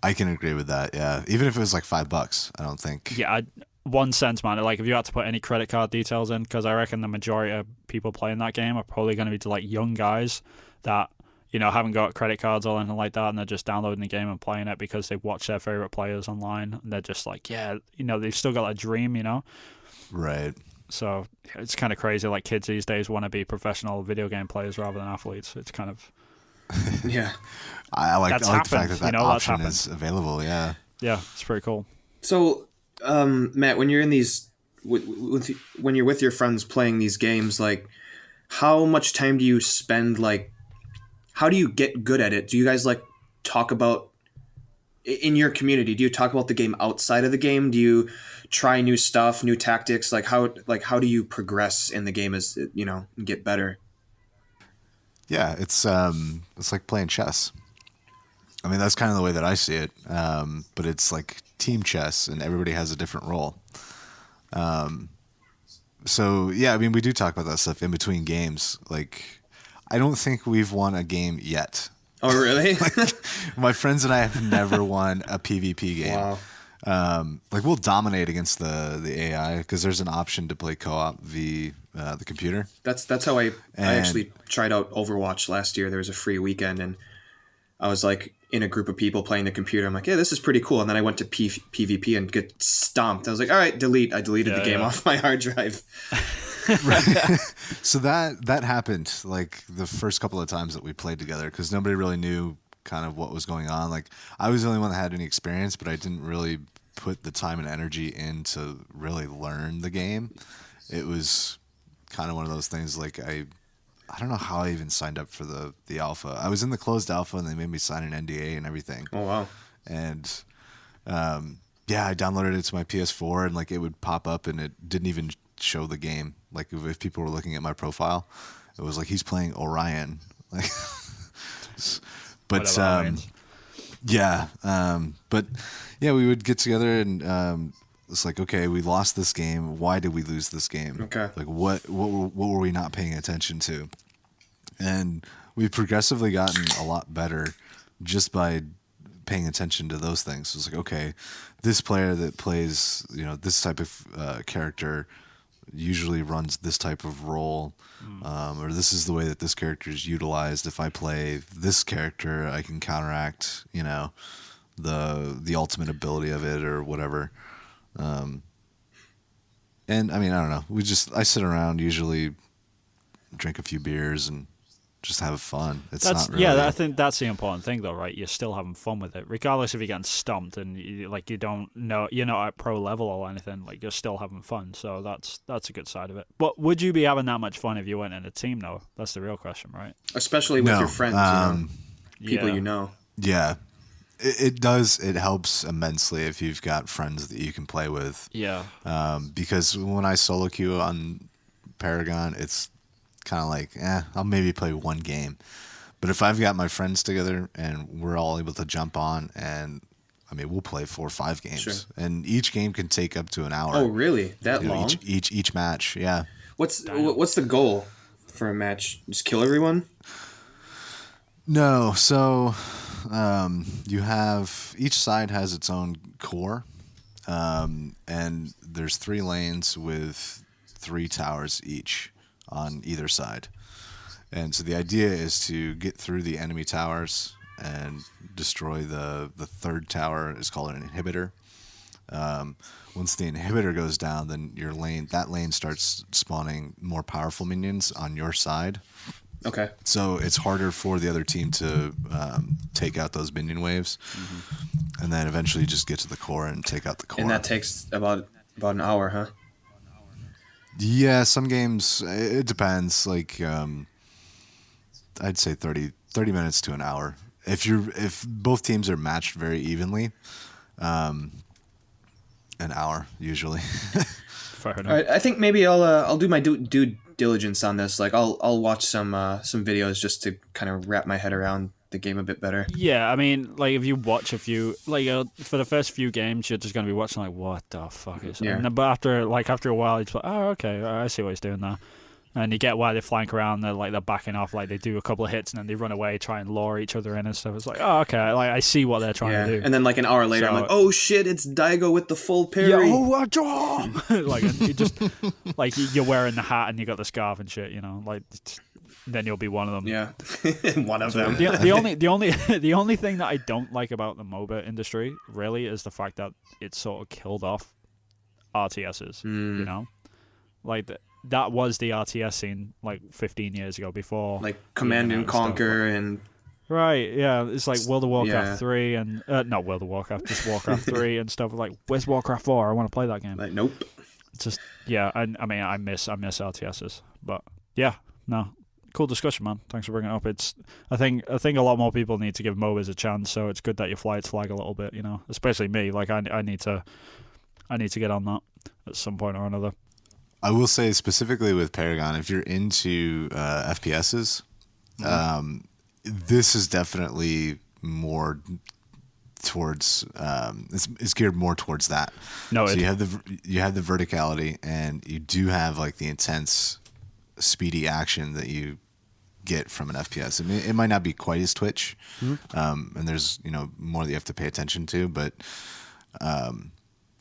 I can agree with that. Yeah, even if it was like $5, I don't think. Yeah, 1 cent, man. Like, if you had to put any credit card details in, because I reckon the majority of people playing that game are probably going to be like young guys that, haven't got credit cards or anything like that, and they're just downloading the game and playing it because they've watched their favorite players online, and they're just like, yeah, they've still got a dream, Right. So it's kind of crazy. Like, kids these days want to be professional video game players rather than athletes. It's kind of Yeah. I like the fact that option is available. Yeah. Yeah, it's pretty cool. So, Matt, when you're in these, when you're with your friends playing these games, like, how much time do you spend? Like, how do you get good at it? Do you guys like talk about in your community? Do you talk about the game outside of the game? Do you try new stuff, new tactics? Like how do you progress in the game as and get better? Yeah, it's like playing chess. I mean, that's kind of the way that I see it. But it's like team chess, and everybody has a different role. So yeah, I mean, we do talk about that stuff in between games. Like, I don't think we've won a game yet. Oh, really? My friends and I have never won a PvP game. Wow. Like, we'll dominate against the AI because there's an option to play co-op via the computer. That's how I actually tried out Overwatch last year. There was a free weekend, and I was like in a group of people playing the computer. I'm like, yeah, this is pretty cool. And then I went to PvP and get stomped. I was like, all right, delete. I deleted the game off my hard drive. So that happened like the first couple of times that we played together because nobody really knew kind of what was going on. Like, I was the only one that had any experience, but I didn't really put the time and energy in to really learn the game. It was kind of one of those things like I don't know how I even signed up for the alpha. I was in the closed alpha and they made me sign an NDA and everything. Oh, wow. And I downloaded it to my PS4 and like it would pop up and it didn't even show the game. Like, if people were looking at my profile, it was like, he's playing Orion. Like, but we would get together and it's like, okay, we lost this game. Why did we lose this game? Okay. Like, what were we not paying attention to? And we've progressively gotten a lot better just by paying attention to those things. So it's like, okay, this player that plays, this type of character usually runs this type of role, or this is the way that this character is utilized. If I play this character, I can counteract, the ultimate ability of it or whatever. And I mean, I don't know. I sit around, usually drink a few beers and just have fun. I think that's the important thing, though, right? You're still having fun with it, regardless if you're getting stumped and you don't know, you're not at pro level or anything. Like, you're still having fun, so that's a good side of it. But would you be having that much fun if you went in a team, though? That's the real question, right? Especially with your friends, people you know. Yeah, it does. It helps immensely if you've got friends that you can play with. Yeah. Because when I solo queue on Paragon, it's kind of like, I'll maybe play one game. But if I've got my friends together and we're all able to jump on, and I mean, we'll play 4 or 5 games, sure. And each game can take up to an hour. Oh, really? That long? Each match, yeah. What's the goal for a match? Just kill everyone? No, so you have, each side has its own core, and there's 3 lanes with 3 towers each on either side. And so the idea is to get through the enemy towers and destroy the third tower. Is called an inhibitor. Once the inhibitor goes down, then that lane starts spawning more powerful minions on your side. Okay. So it's harder for the other team to take out those minion waves. Mm-hmm. And then eventually just get to the core and take out the core. And that takes about an hour, huh? Yeah, some games, it depends. Like, I'd say 30 minutes to an hour. If both teams are matched very evenly, an hour usually. Fair enough. All right, I think maybe I'll do my due diligence on this. Like, I'll watch some videos just to kind of wrap my head around the game a bit better. Yeah, I mean, like, if you watch a few, like, for the first few games, you're just going to be watching, like, what the fuck is that? Yeah. But after a while, it's like, oh, okay, I see what he's doing there. And you get why they flank around, they're backing off, like, they do a couple of hits, and then they run away, try and lure each other in and stuff. It's like, oh, okay, like, I see what they're trying to do. And then, like, an hour later, I'm like, oh, shit, it's Daigo with the full parry. Yeah, like, you just, like, you're wearing the hat and you got the scarf and shit, like, then you'll be one of them. Yeah, one of them. The only thing that I don't like about the MOBA industry really is the fact that it sort of killed off RTSs. You know, like that was the RTS scene like 15 years ago before like Command and Conquer and. Right, yeah, it's like World of Warcraft 3 and not World of Warcraft, just Warcraft 3 and stuff. Like, where's Warcraft 4? I want to play that game. Like, nope. It's just I mean, I miss RTSs, but yeah, no, cool discussion, man. Thanks for bringing it up. I think a lot more people need to give MOBAs a chance. So it's good that you fly its flag a little bit, you know, especially me. Like, I need to get on that at some point or another. I will say specifically with Paragon, if you're into FPSs. This is definitely more towards it's geared more towards that. No, so you have the verticality, and you do have like the intense, speedy action that you get from an FPS. I mean, it might not be quite as Twitch, and there's more that you have to pay attention to, but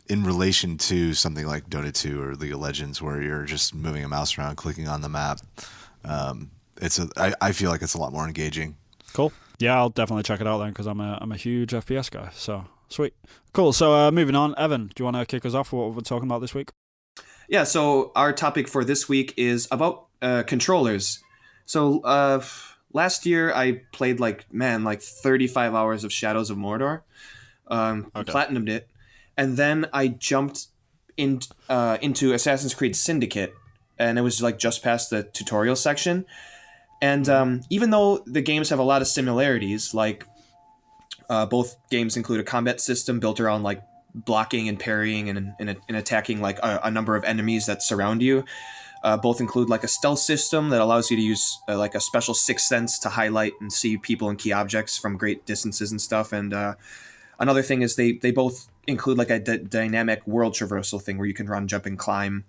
in relation to something like Dota 2 or League of Legends, where you're just moving a mouse around, clicking on the map. I feel like it's a lot more engaging. Cool. Yeah, I'll definitely check it out then because I'm a huge FPS guy. So sweet. Cool. So moving on, Evan, do you want to kick us off with what we're talking about this week? Yeah. So our topic for this week is about controllers. So last year I played like 35 hours of Shadows of Mordor. Platinumed it, and then I jumped into Assassin's Creed Syndicate. And it was like just past the tutorial section. And even though the games have a lot of similarities, like both games include a combat system built around like blocking and parrying and attacking like a number of enemies that surround you. Both include like a stealth system that allows you to use like a special sixth sense to highlight and see people and key objects from great distances and stuff. And another thing is they both include like a dynamic world traversal thing where you can run, jump, and climb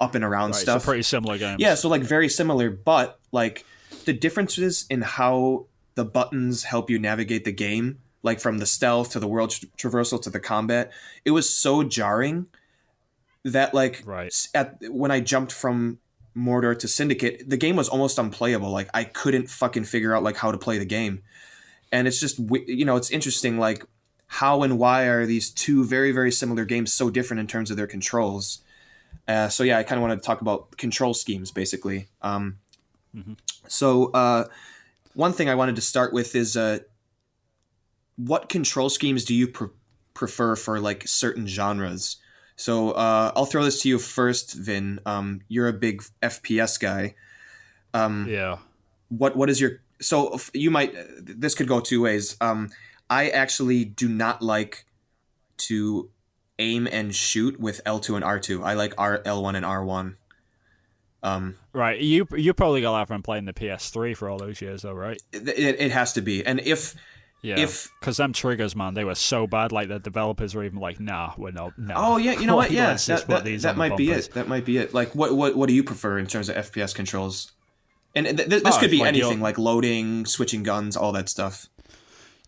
up and around stuff. So pretty similar games. Yeah, so like very similar, but like the differences in how the buttons help you navigate the game, like from the stealth to the world traversal to the combat, it was so jarring that like when I jumped from Mordor to Syndicate, the game was almost unplayable. Like I couldn't fucking figure out like how to play the game. And it's just, it's interesting like how and why are these two very, very similar games so different in terms of their controls. So yeah, I kind of want to talk about control schemes, basically. So one thing I wanted to start with is what control schemes do you prefer for like certain genres? So I'll throw this to you first, Vin. You're a big FPS guy. Yeah. What is your... So you might... This could go two ways. I actually do not like to aim and shoot with L2 and R2. I like L1 and R1. Right. You probably got that from playing the PS3 for all those years, though, right? It has to be. And if them triggers, man, they were so bad. Like the developers were even like, "Nah, we're not." No. Oh yeah, you know what? Yeah, that might be it. That might be it. Like, what do you prefer in terms of FPS controls? And this could be anything, like loading, switching guns, all that stuff.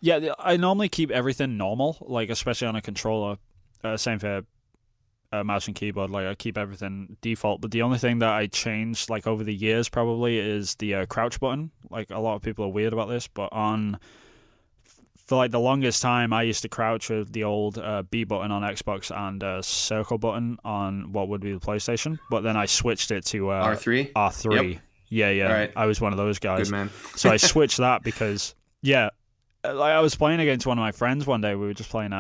Yeah, I normally keep everything normal, like especially on a controller. Same for mouse and keyboard. Like I keep everything default, but the only thing that I changed like over the years probably is the crouch button. Like a lot of people are weird about this, but for like the longest time I used to crouch with the old B button on Xbox and circle button on what would be the PlayStation, but then I switched it to R3. R3. Yep. Yeah. Right. I was one of those guys. Good man. So I switched that because like I was playing against one of my friends one day. We were just playing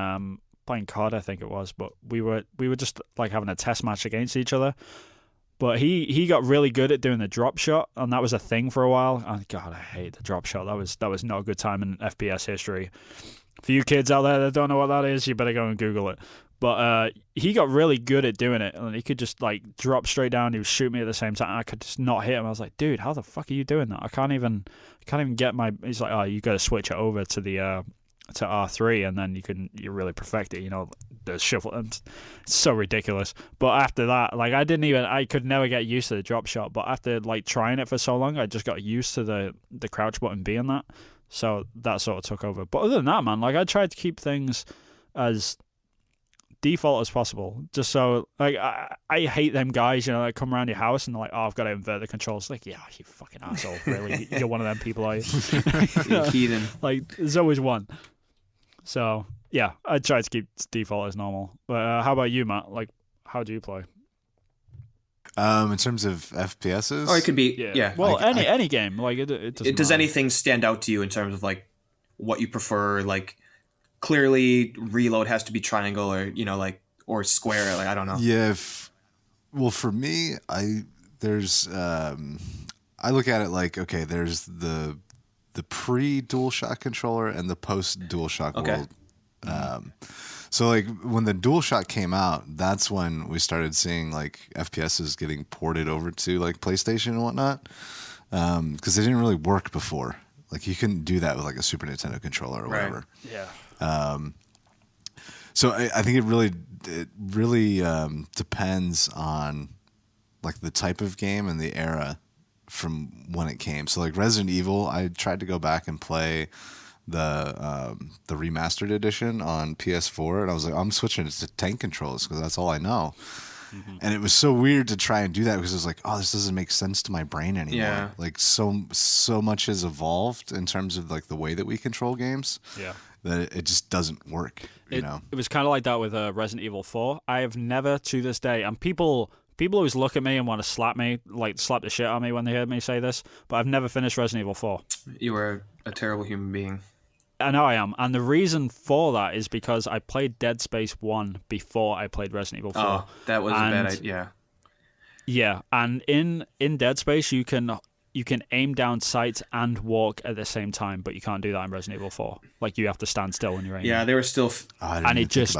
COD, I think it was, but we were just like having a test match against each other. But he got really good at doing the drop shot, and that was a thing for a while. Oh, God, I hate the drop shot. That was not a good time in FPS history. For you kids out there that don't know what that is, you better go and Google it. But he got really good at doing it, and he could just like drop straight down. He would shoot me at the same time. I could just not hit him. I was like, dude, how the fuck are you doing that? I can't even get my. He's like, oh, you got to switch it over to the to R3, and then you really perfect it. You know, the shuffle. It's so ridiculous. But after that, like I could never get used to the drop shot. But after like trying it for so long, I just got used to the crouch button being that. So that sort of took over. But other than that, man, like I tried to keep things as default as possible. Just so, like, I hate them guys, you know, that come around your house and they're like, oh, I've got to invert the controls. Like, yeah, you fucking asshole. Really? You're one of them people, are you? Heathen. Like, there's always one. So, yeah, I try to keep default as normal. But how about you, Matt? Like, how do you play? In terms of FPSs? Or it could be, yeah. Well, any game. Like, it doesn't does matter. anything stand out to you in terms of, like, what you prefer? Like, clearly reload has to be triangle or, you know, like, or square. Like, I don't know. Yeah. Well, for me, I look at it like, okay, there's the pre-DualShock controller and the post-DualShock world. So, like, when the DualShock came out, that's when we started seeing, like, FPSs getting ported over to, like, PlayStation and whatnot, because they didn't really work before. Like, you couldn't do that with, like, a Super Nintendo controller or whatever. Yeah. So I think it really depends on, like, the type of game and the era from when it came. So, like, Resident Evil, I tried to go back and play the remastered edition on PS4, and I was like, I'm switching it to tank controls because that's all I know. Mm-hmm. And it was so weird to try and do that because it was like, oh, this doesn't make sense to my brain anymore. Yeah. Like, so much has evolved in terms of, like, the way that we control games. Yeah. That it just doesn't work. You know, it was kind of like that with Resident Evil 4. I have never to this day, and people always look at me and want to slap the shit out of me when they hear me say this, but I've never finished Resident Evil 4. You are a terrible human being. I know I am, and the reason for that is because I played Dead Space 1 before I played Resident Evil 4. Oh, that was a bad idea. Yeah, and in Dead Space you can aim down sights and walk at the same time, but you can't do that in Resident Evil 4. Like, you have to stand still when you're aiming. Yeah, they were still... and it just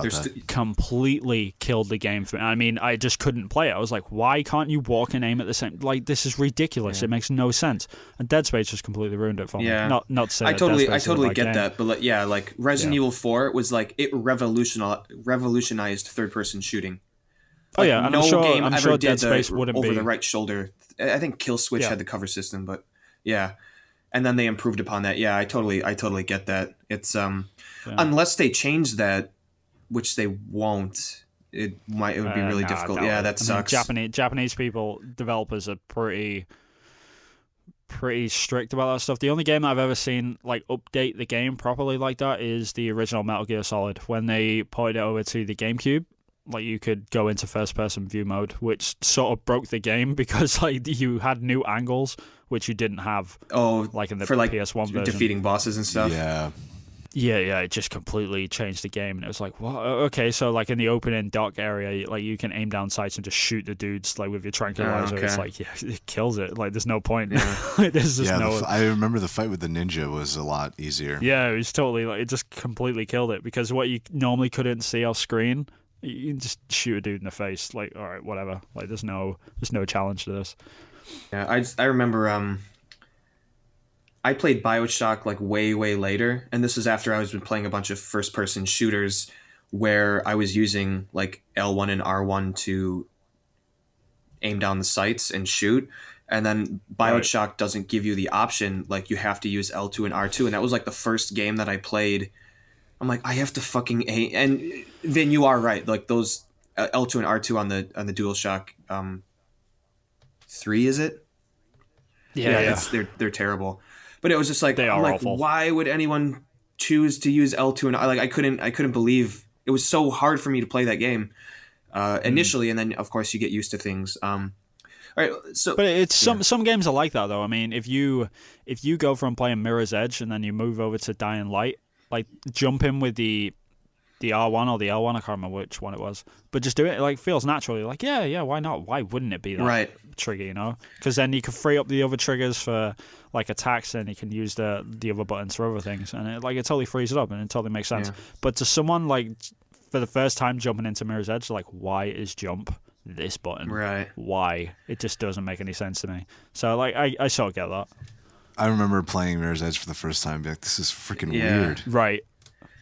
completely killed the game for me. I mean, I just couldn't play it. I was like, why can't you walk and aim at the same... Like, this is ridiculous. Yeah. it makes no sense. And Dead Space just completely ruined it for me. Not to say I that totally Dead Space is a bad get game. that, but like, yeah, like Resident Evil 4 was like, it revolutionized third-person shooting. Oh, Like, yeah, and no game I'm ever sure did Dead Space wouldn't over be... the right shoulder. I think Kill Switch had the cover system, but yeah. And then they improved upon that. Yeah, I totally get that. It's unless they change that, which they won't, it would be really difficult. Yeah, that sucks. Japanese developers are pretty strict about that stuff. The only game that I've ever seen like update the game properly like that is the original Metal Gear Solid when they ported it over to the GameCube. Like, you could go into first-person view mode, which sort of broke the game because like you had new angles, which you didn't have. Oh, like in the PS1 version, defeating bosses and stuff. Yeah, it just completely changed the game, and it was like, what? Okay, so like in the opening dock area, like you can aim down sights and just shoot the dudes like with your tranquilizer. It's like, yeah, it kills it. Like, there's no point. Yeah. There's just I remember the fight with the ninja was a lot easier. Yeah, it was totally like, it just completely killed it because what you normally couldn't see off screen, you can just shoot a dude in the face. Like, all right, whatever. Like, there's no challenge to this. Yeah, I remember I played BioShock like way later, and this is after I was been playing a bunch of first person shooters where I was using like L1 and R1 to aim down the sights and shoot, and then BioShock doesn't give you the option, like you have to use L2 and R2, and that was like the first game that I played. I'm like, I have to fucking aim, and Vin, you are right. Like those L2 and R2 on the DualShock 3, is it? Yeah. They're terrible. But it was just like, I'm like, awful. Why would anyone choose to use L2 and like I couldn't believe it was so hard for me to play that game initially, and then of course you get used to things. All right, so but it's some games are like that though. I mean, if you go from playing Mirror's Edge and then you move over to Dying Light, like jump in with the R1 or the L1, I can't remember which one it was, but just do it. It like feels natural. You're like, yeah, why not? Why wouldn't it be that trigger? You know, because then you can free up the other triggers for like attacks, and you can use the other buttons for other things, and it totally frees it up, and it totally makes sense. Yeah. But to someone like for the first time jumping into Mirror's Edge, like, why is jump this button? Right? Why? It just doesn't make any sense to me. So like, I sort of get that. I remember playing Mirror's Edge for the first time, be like, this is freaking weird. Right.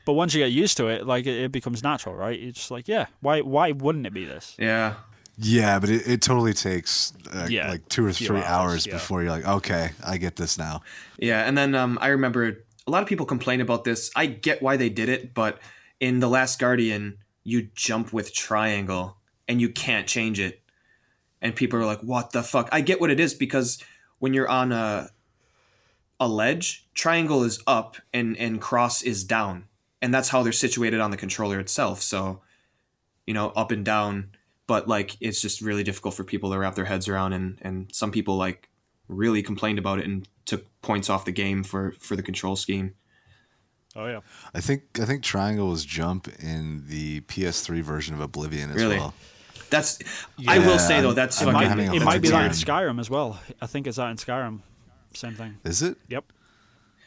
But once you get used to it, like it becomes natural, right? You're just like, yeah, why wouldn't it be this? Yeah. Yeah, but it totally takes like 2 or 3 hours before you're like, okay, I get this now. Yeah, and then I remember a lot of people complain about this. I get why they did it, but in The Last Guardian, you jump with triangle and you can't change it. And people are like, what the fuck? I get what it is, because when you're on a ledge, triangle is up and cross is down. And that's how they're situated on the controller itself. So, up and down. But like, it's just really difficult for people to wrap their heads around. And some people like really complained about it and took points off the game for the control scheme. Oh yeah. I think triangle was jump in the PS3 version of Oblivion as Really? well. That's. Yeah. I will say though, that's it fucking. might be that in Skyrim as well. I think it's that in Skyrim. Same thing. Is it? Yep.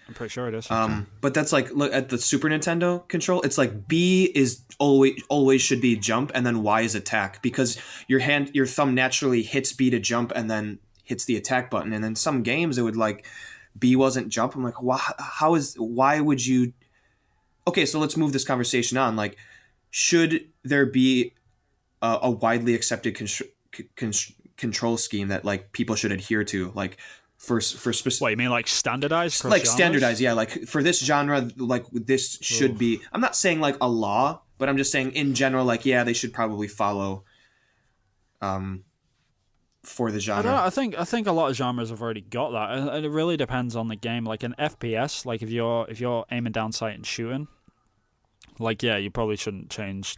I'm pretty sure it is. But that's like, look at the Super Nintendo control. It's like B is always should be jump, and then Y is attack, because your thumb naturally hits B to jump and then hits the attack button. And in some games it would like B wasn't jump. I'm like, why would you? Okay, so let's move this conversation on. Like, should there be a widely accepted control scheme that like people should adhere to? Like, for specific. What, you mean like standardized? Like standardized, yeah. Like for this genre, like this should be. I'm not saying like a law, but I'm just saying in general, like yeah, they should probably follow. For the genre, I think a lot of genres have already got that, and it really depends on the game. Like an FPS, like if you're aiming down sight and shooting, like yeah, you probably shouldn't change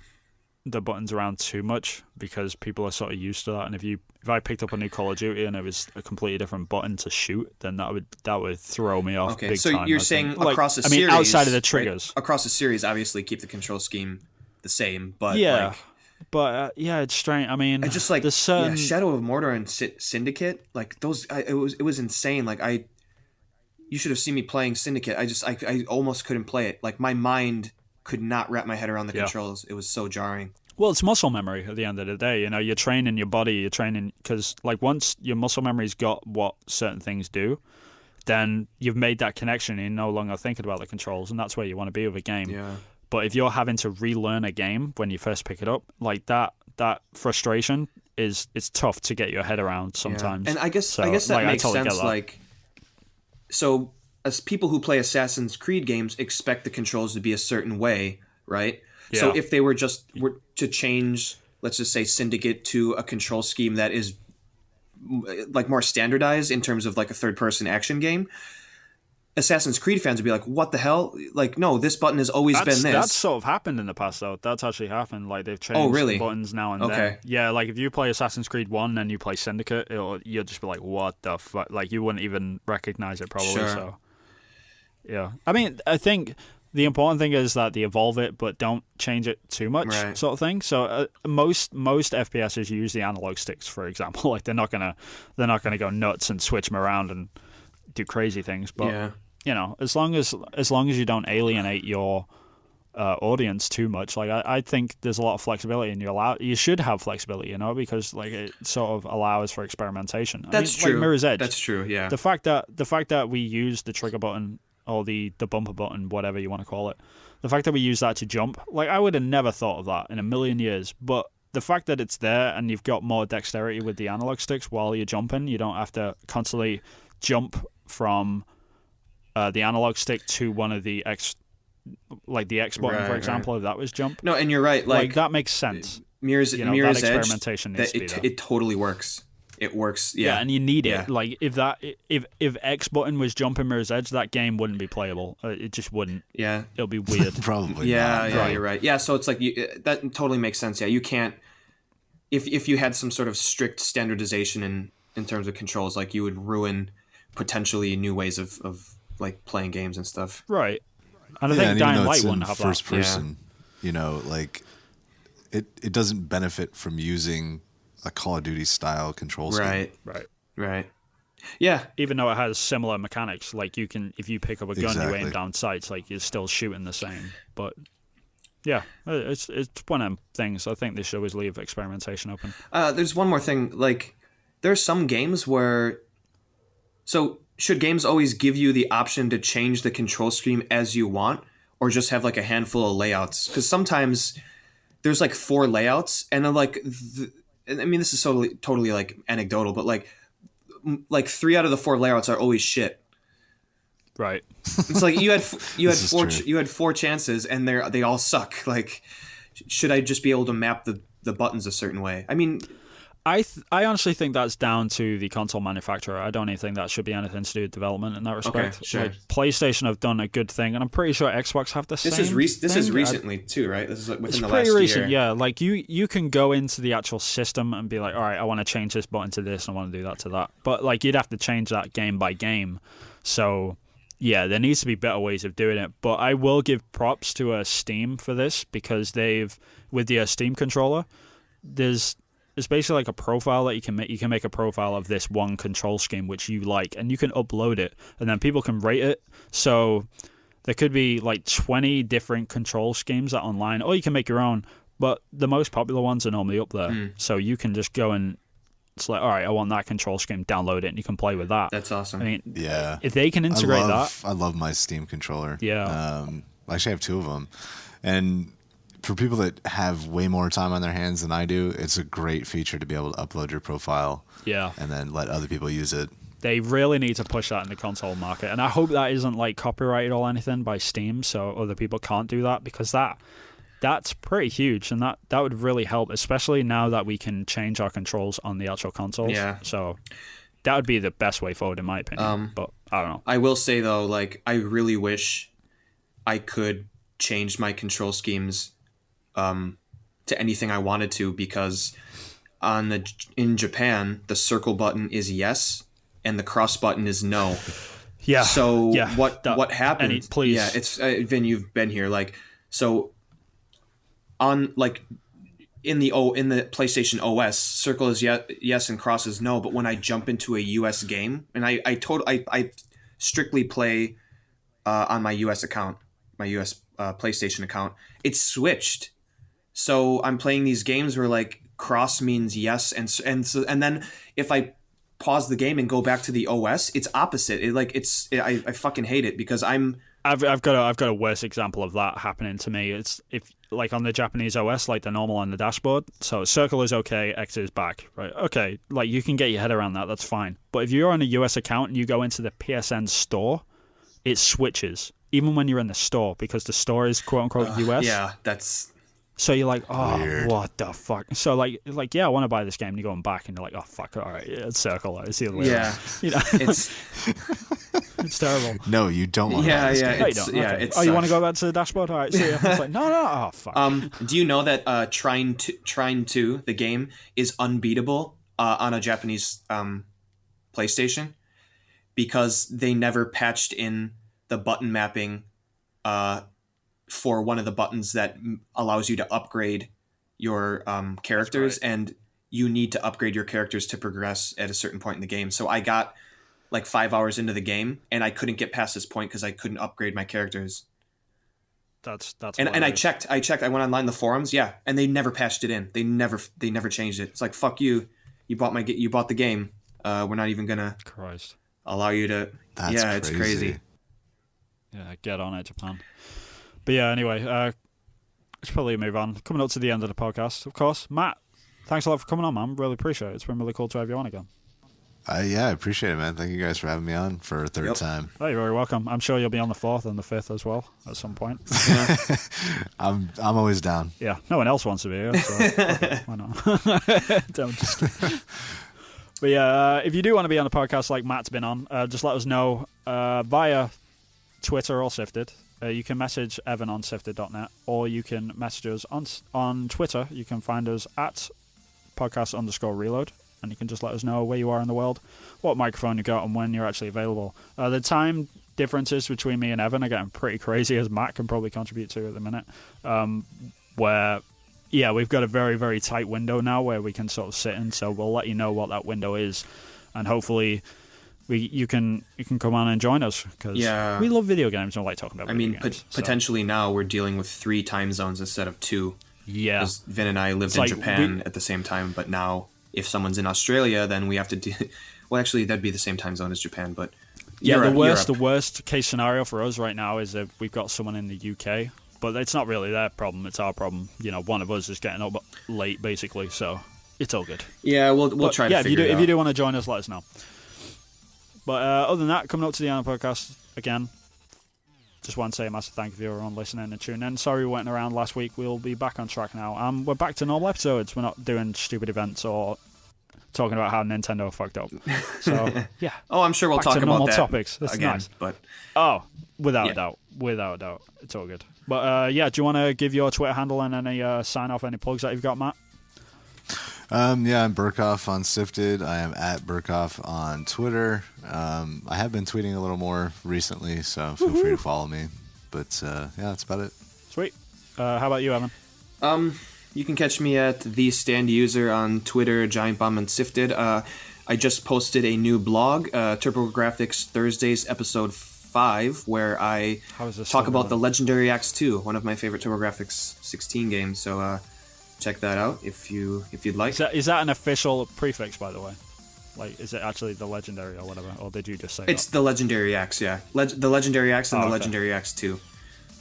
the buttons around too much, because people are sort of used to that. And if I picked up a new Call of Duty and it was a completely different button to shoot, then that would throw me off. Okay, big so time, you're saying across a series, outside of the triggers, right? Across a series, obviously keep the control scheme the same, but yeah. Like, but yeah, it's strange. I mean, I just like certain... Shadow of Mordor and Syndicate, like those. It was insane. Like you should have seen me playing Syndicate. I almost couldn't play it. Like my mind could not wrap my head around the controls. It was so jarring. Well, it's muscle memory at the end of the day. You're training your body. You're training because like once your muscle memory's got what certain things do, then you've made that connection. And you're no longer thinking about the controls, and that's where you want to be with a game. Yeah. But if you're having to relearn a game when you first pick it up, like that frustration it's tough to get your head around sometimes. Yeah. And I guess that like, makes totally sense. Like, so as people who play Assassin's Creed games expect the controls to be a certain way, right? Yeah. So if they were to change, let's just say Syndicate to a control scheme that is like more standardized in terms of like a third-person action game, Assassin's Creed fans would be like, what the hell? Like, no, this button has always been this. That's sort of happened in the past, though. That's actually happened. Like, they've changed the buttons now and then. Yeah, like, if you play Assassin's Creed 1 and you play Syndicate, you'll just be like, what the fuck? Like, you wouldn't even recognize it, probably. Sure. So, yeah. I mean, I think the important thing is that they evolve it, but don't change it too much, right, sort of thing. So, most FPSs use the analog sticks, for example. Like, they're not gonna go nuts and switch them around and do crazy things, but... Yeah. You know, as long as you don't alienate your audience too much, like I think there's a lot of flexibility, and you should have flexibility, you know, because like it sort of allows for experimentation. That's true. Like Mirror's Edge. That's true. Yeah. The fact that we use the trigger button or the bumper button, whatever you want to call it, the fact that we use that to jump, like I would have never thought of that in a million years, but the fact that it's there and you've got more dexterity with the analog sticks while you're jumping, you don't have to constantly jump from the analog stick to one of the X button, for example, if that was jump. No, and you're right. Like that makes sense. Mirror's that experimentation Edge, needs to be it totally works. It works. Yeah, and you need it. Like if X button was jumping Mirror's Edge, that game wouldn't be playable. It just wouldn't. Yeah, it'll be weird. Probably. Yeah, yeah, you're right. Yeah, so it's like that totally makes sense. Yeah, you can't. If you had some sort of strict standardization in terms of controls, like you would ruin potentially new ways of like playing games and stuff. Right. And I think Dying Light wouldn't have first person, you know, like it doesn't benefit from using a Call of Duty style control scheme. Right. Yeah. Even though it has similar mechanics, like you can, if you pick up a gun, you aim down sights, like you're still shooting the same. But yeah, it's one of them things. I think they should always leave experimentation open. There's one more thing. Like there's some games where, so should games always give you the option to change the control scheme as you want, or just have like a handful of layouts? Because sometimes there's like 4 layouts, and then like, I mean, this is totally like anecdotal, but like 3 out of the 4 layouts are always shit. Right. It's like you had 4 chances, and they all suck. Like should I just be able to map the buttons a certain way? I mean, I honestly think that's down to the console manufacturer. I don't even think that should be anything to do with development in that respect. Okay, sure. Like, PlayStation have done a good thing, and I'm pretty sure Xbox have the same. This is recently too, right? This is like within the last year. It's pretty recent, year. yeah. Like you can go into the actual system and be like, all right, I want to change this button to this, and I want to do that to that. But like you'd have to change that game by game. So yeah, there needs to be better ways of doing it. But I will give props to Steam for this because they've with the Steam controller, it's basically like a profile that you can make. You can make a profile of this one control scheme which you like, and you can upload it, and then people can rate it. So there could be like 20 different control schemes that online, or you can make your own. But the most popular ones are normally up there, so you can just go and it's like, all right, I want that control scheme. Download it, and you can play with that. That's awesome. I mean, yeah, if they can integrate I love my Steam controller. Yeah, I actually have 2 of them, and for people that have way more time on their hands than I do, it's a great feature to be able to upload your profile. Yeah. And then let other people use it. They really need to push that in the console market. And I hope that isn't like copyrighted or anything by Steam so other people can't do that, because that's pretty huge, and that would really help, especially now that we can change our controls on the actual consoles. Yeah. So that would be the best way forward in my opinion. But I don't know. I will say though, like I really wish I could change my control schemes to anything I wanted to, because in Japan the circle button is yes and the cross button is no. Yeah. So yeah, what happened? Please. Yeah, it's Vin, you've been here. Like so, on like in the PlayStation OS, circle is yes and cross is no. But when I jump into a US game, and I strictly play on my US account, my US PlayStation account, it's switched. So I'm playing these games where like cross means yes, and then if I pause the game and go back to the OS, it's opposite. I fucking hate it because I've got a worse example of that happening to me. It's if like on the Japanese OS, like the normal on the dashboard. So circle is okay, X is back, right? Okay, like you can get your head around that. That's fine. But if you're on a US account and you go into the PSN store, it switches even when you're in the store because the store is quote unquote US. Yeah, that's. So you're like, oh, weird. What the fuck? So like, yeah, I want to buy this game, and you're going back, and you're like, oh fuck, all right, yeah, it's circle, it's the other way. Yeah, you know, it's terrible. No, you don't want to buy this game. No, you don't. Okay. It's. Oh, you want to go back to the dashboard? All right, see ya. It's like, no, oh fuck. Do you know that Trine 2, the game, is unbeatable on a Japanese PlayStation because they never patched in the button mapping for one of the buttons that allows you to upgrade your characters, right. And you need to upgrade your characters to progress at a certain point in the game. So I got like 5 hours into the game and I couldn't get past this point because I couldn't upgrade my characters. That's and I checked. I went online the forums, yeah, and they never patched it in. They never changed it. It's like, fuck you. You bought the game. We're not even gonna allow you to. That's crazy. It's crazy. Yeah, get on it, Japan. But yeah, anyway, let's probably move on. Coming up to the end of the podcast, of course. Matt, thanks a lot for coming on, man. Really appreciate it. It's been really cool to have you on again. Yeah, I appreciate it, man. Thank you guys for having me on for a third time. Oh, you're very welcome. I'm sure you'll be on the 4th and the 5th as well at some point. Yeah. I'm always down. Yeah, no one else wants to be here, so okay, why not? Don't just kidding. But yeah, if you do want to be on the podcast like Matt's been on, just let us know via Twitter or Sifted. You can message Evan on sifted.net, or you can message us on Twitter. You can find us at podcast_reload, and you can just let us know where you are in the world, what microphone you got, and when you're actually available. The time differences between me and Evan are getting pretty crazy, as Matt can probably contribute to at the minute, where, yeah, we've got a very, very tight window now where we can sort of sit in, so we'll let you know what that window is, and hopefully you can come on and join us, because we love video games and we like talking about video games. Potentially now we're dealing with 3 time zones instead of 2. Yeah. Because Vin and I lived in Japan at the same time, but now if someone's in Australia, then we have to do... Well, actually, that'd be the same time zone as Japan, but... Yeah, the worst case scenario for us right now is if we've got someone in the UK, but it's not really their problem, it's our problem. You know, one of us is getting up late, basically, so it's all good. Yeah, we'll try to figure it out. If you do want to join us, let us know. But other than that, coming up to the end of the podcast again, just want to say a massive thank you for everyone listening and tuning in. Sorry we went around last week. We'll be back on track now. We're back to normal episodes. We're not doing stupid events or talking about how Nintendo fucked up. So, yeah. Oh, I'm sure we'll back talk to about normal that topics. That's again. nice. But without a doubt. Without a doubt. It's all good. But, do you want to give your Twitter handle and any sign-off, any plugs that you've got, Matt? I'm Burkoff on Sifted. I am at Burkoff on Twitter. I have been tweeting a little more recently, so feel free to follow me. But that's about it. Sweet. How about you, Evan? You can catch me at TheStandUser on Twitter, Giant Bomb and Sifted. I just posted a new blog, TurboGrafx Thursdays, episode 5, where I talk about the Legendary Axe 2, one of my favorite TurboGrafx 16 games. So check that out if you'd like. Is that an official prefix, by the way? Like, is it actually the Legendary or whatever? Or did you just say it's the Legendary Axe, yeah. The Legendary Axe and the Legendary Axe 2.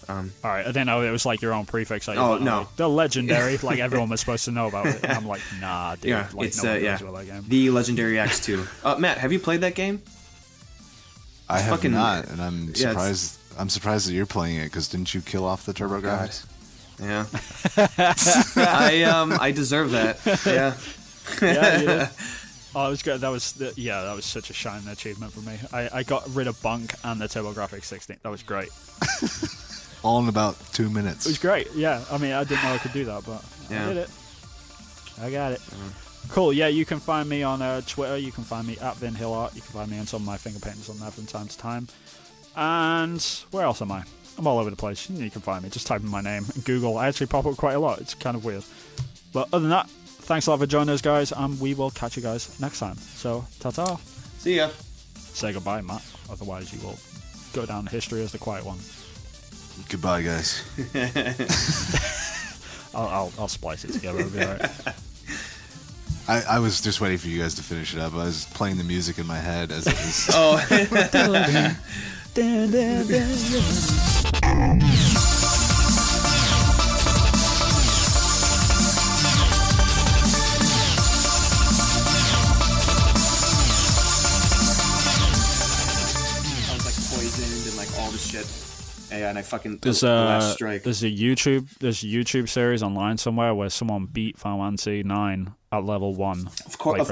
All right, I didn't know it was like your own prefix. Like, no. Like, the Legendary, like everyone was supposed to know about it. And I'm like, nah, dude. Yeah, like, it's no one knows about that game. the Legendary Axe 2. Matt, have you played that game? I have not, and I'm surprised. I'm surprised that you're playing it because didn't you kill off the TurboGrafx? Yeah. I deserve that. Yeah. Yeah, you did. Oh, it was good. That was such a shining achievement for me. I got rid of Bunk and the TurboGrafx 16. That was great. All in about 2 minutes. It was great. Yeah, I mean, I didn't know I could do that, but I did it. I got it. Cool. Yeah, you can find me on Twitter. You can find me at VinHillArt. You can find me on some of my finger paintings on there from time to time. And where else am I? I'm all over the place. You can find me. Just type in my name in Google. I actually pop up quite a lot. It's kind of weird. But other than that, thanks a lot for joining us, guys, and we will catch you guys next time. So, ta-ta. See ya. Say goodbye, Matt. Otherwise, you will go down history as the quiet one. Goodbye, guys. I'll splice it together. It'll be all right. I was just waiting for you guys to finish it up. I was playing the music in my head as it was. Oh. Shit. Yeah, and I fucking there's last strike. There's a YouTube series online somewhere where someone beat Final Fantasy 9 at level 1. Of course,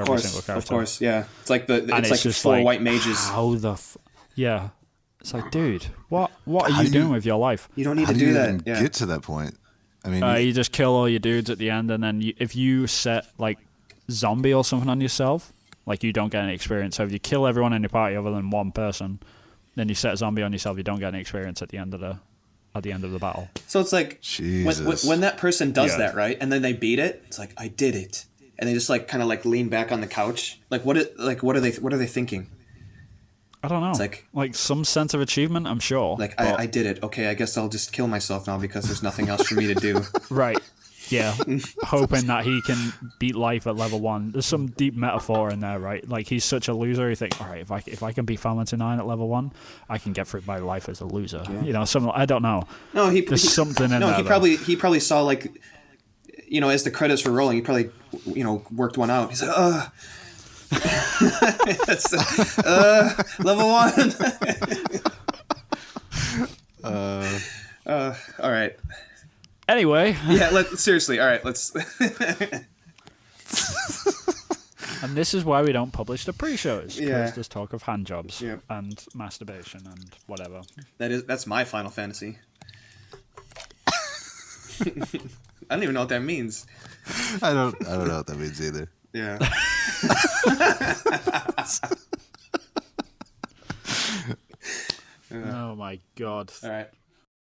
yeah. It's like it's like four white mages. How the yeah. It's like, dude, what are you doing with your life? You don't need to do that. Yeah. Get to that point. I mean, you just kill all your dudes at the end, and then if you set like zombie or something on yourself, like you don't get any experience. So if you kill everyone in your party other than one person, then you set a zombie on yourself, you don't get any experience at the end of the battle. So it's like when that person does that, right, and then they beat it, it's like I did it, and they just like kind of like lean back on the couch, like what are they thinking? I don't know. It's like some sense of achievement, I'm sure. Like I did it. Okay, I guess I'll just kill myself now because there's nothing else for me to do. Right. Yeah, hoping that he can beat life at level 1. There's some deep metaphor in there, right? Like he's such a loser. You think, all right, if I can beat Final Fantasy 9 at level 1, I can get through my life as a loser. Yeah. You know, I don't know. No, there's something in there. No, he probably saw like, you know, as the credits were rolling, he probably, you know, worked one out. He's like, level 1. All right. Anyway. Yeah, seriously, all right, let's... And this is why we don't publish the pre-shows, because there's talk of hand jobs Yep. and masturbation and whatever. That's my Final Fantasy. I don't even know what that means. I don't know what that means either. Yeah. Oh my god. All right.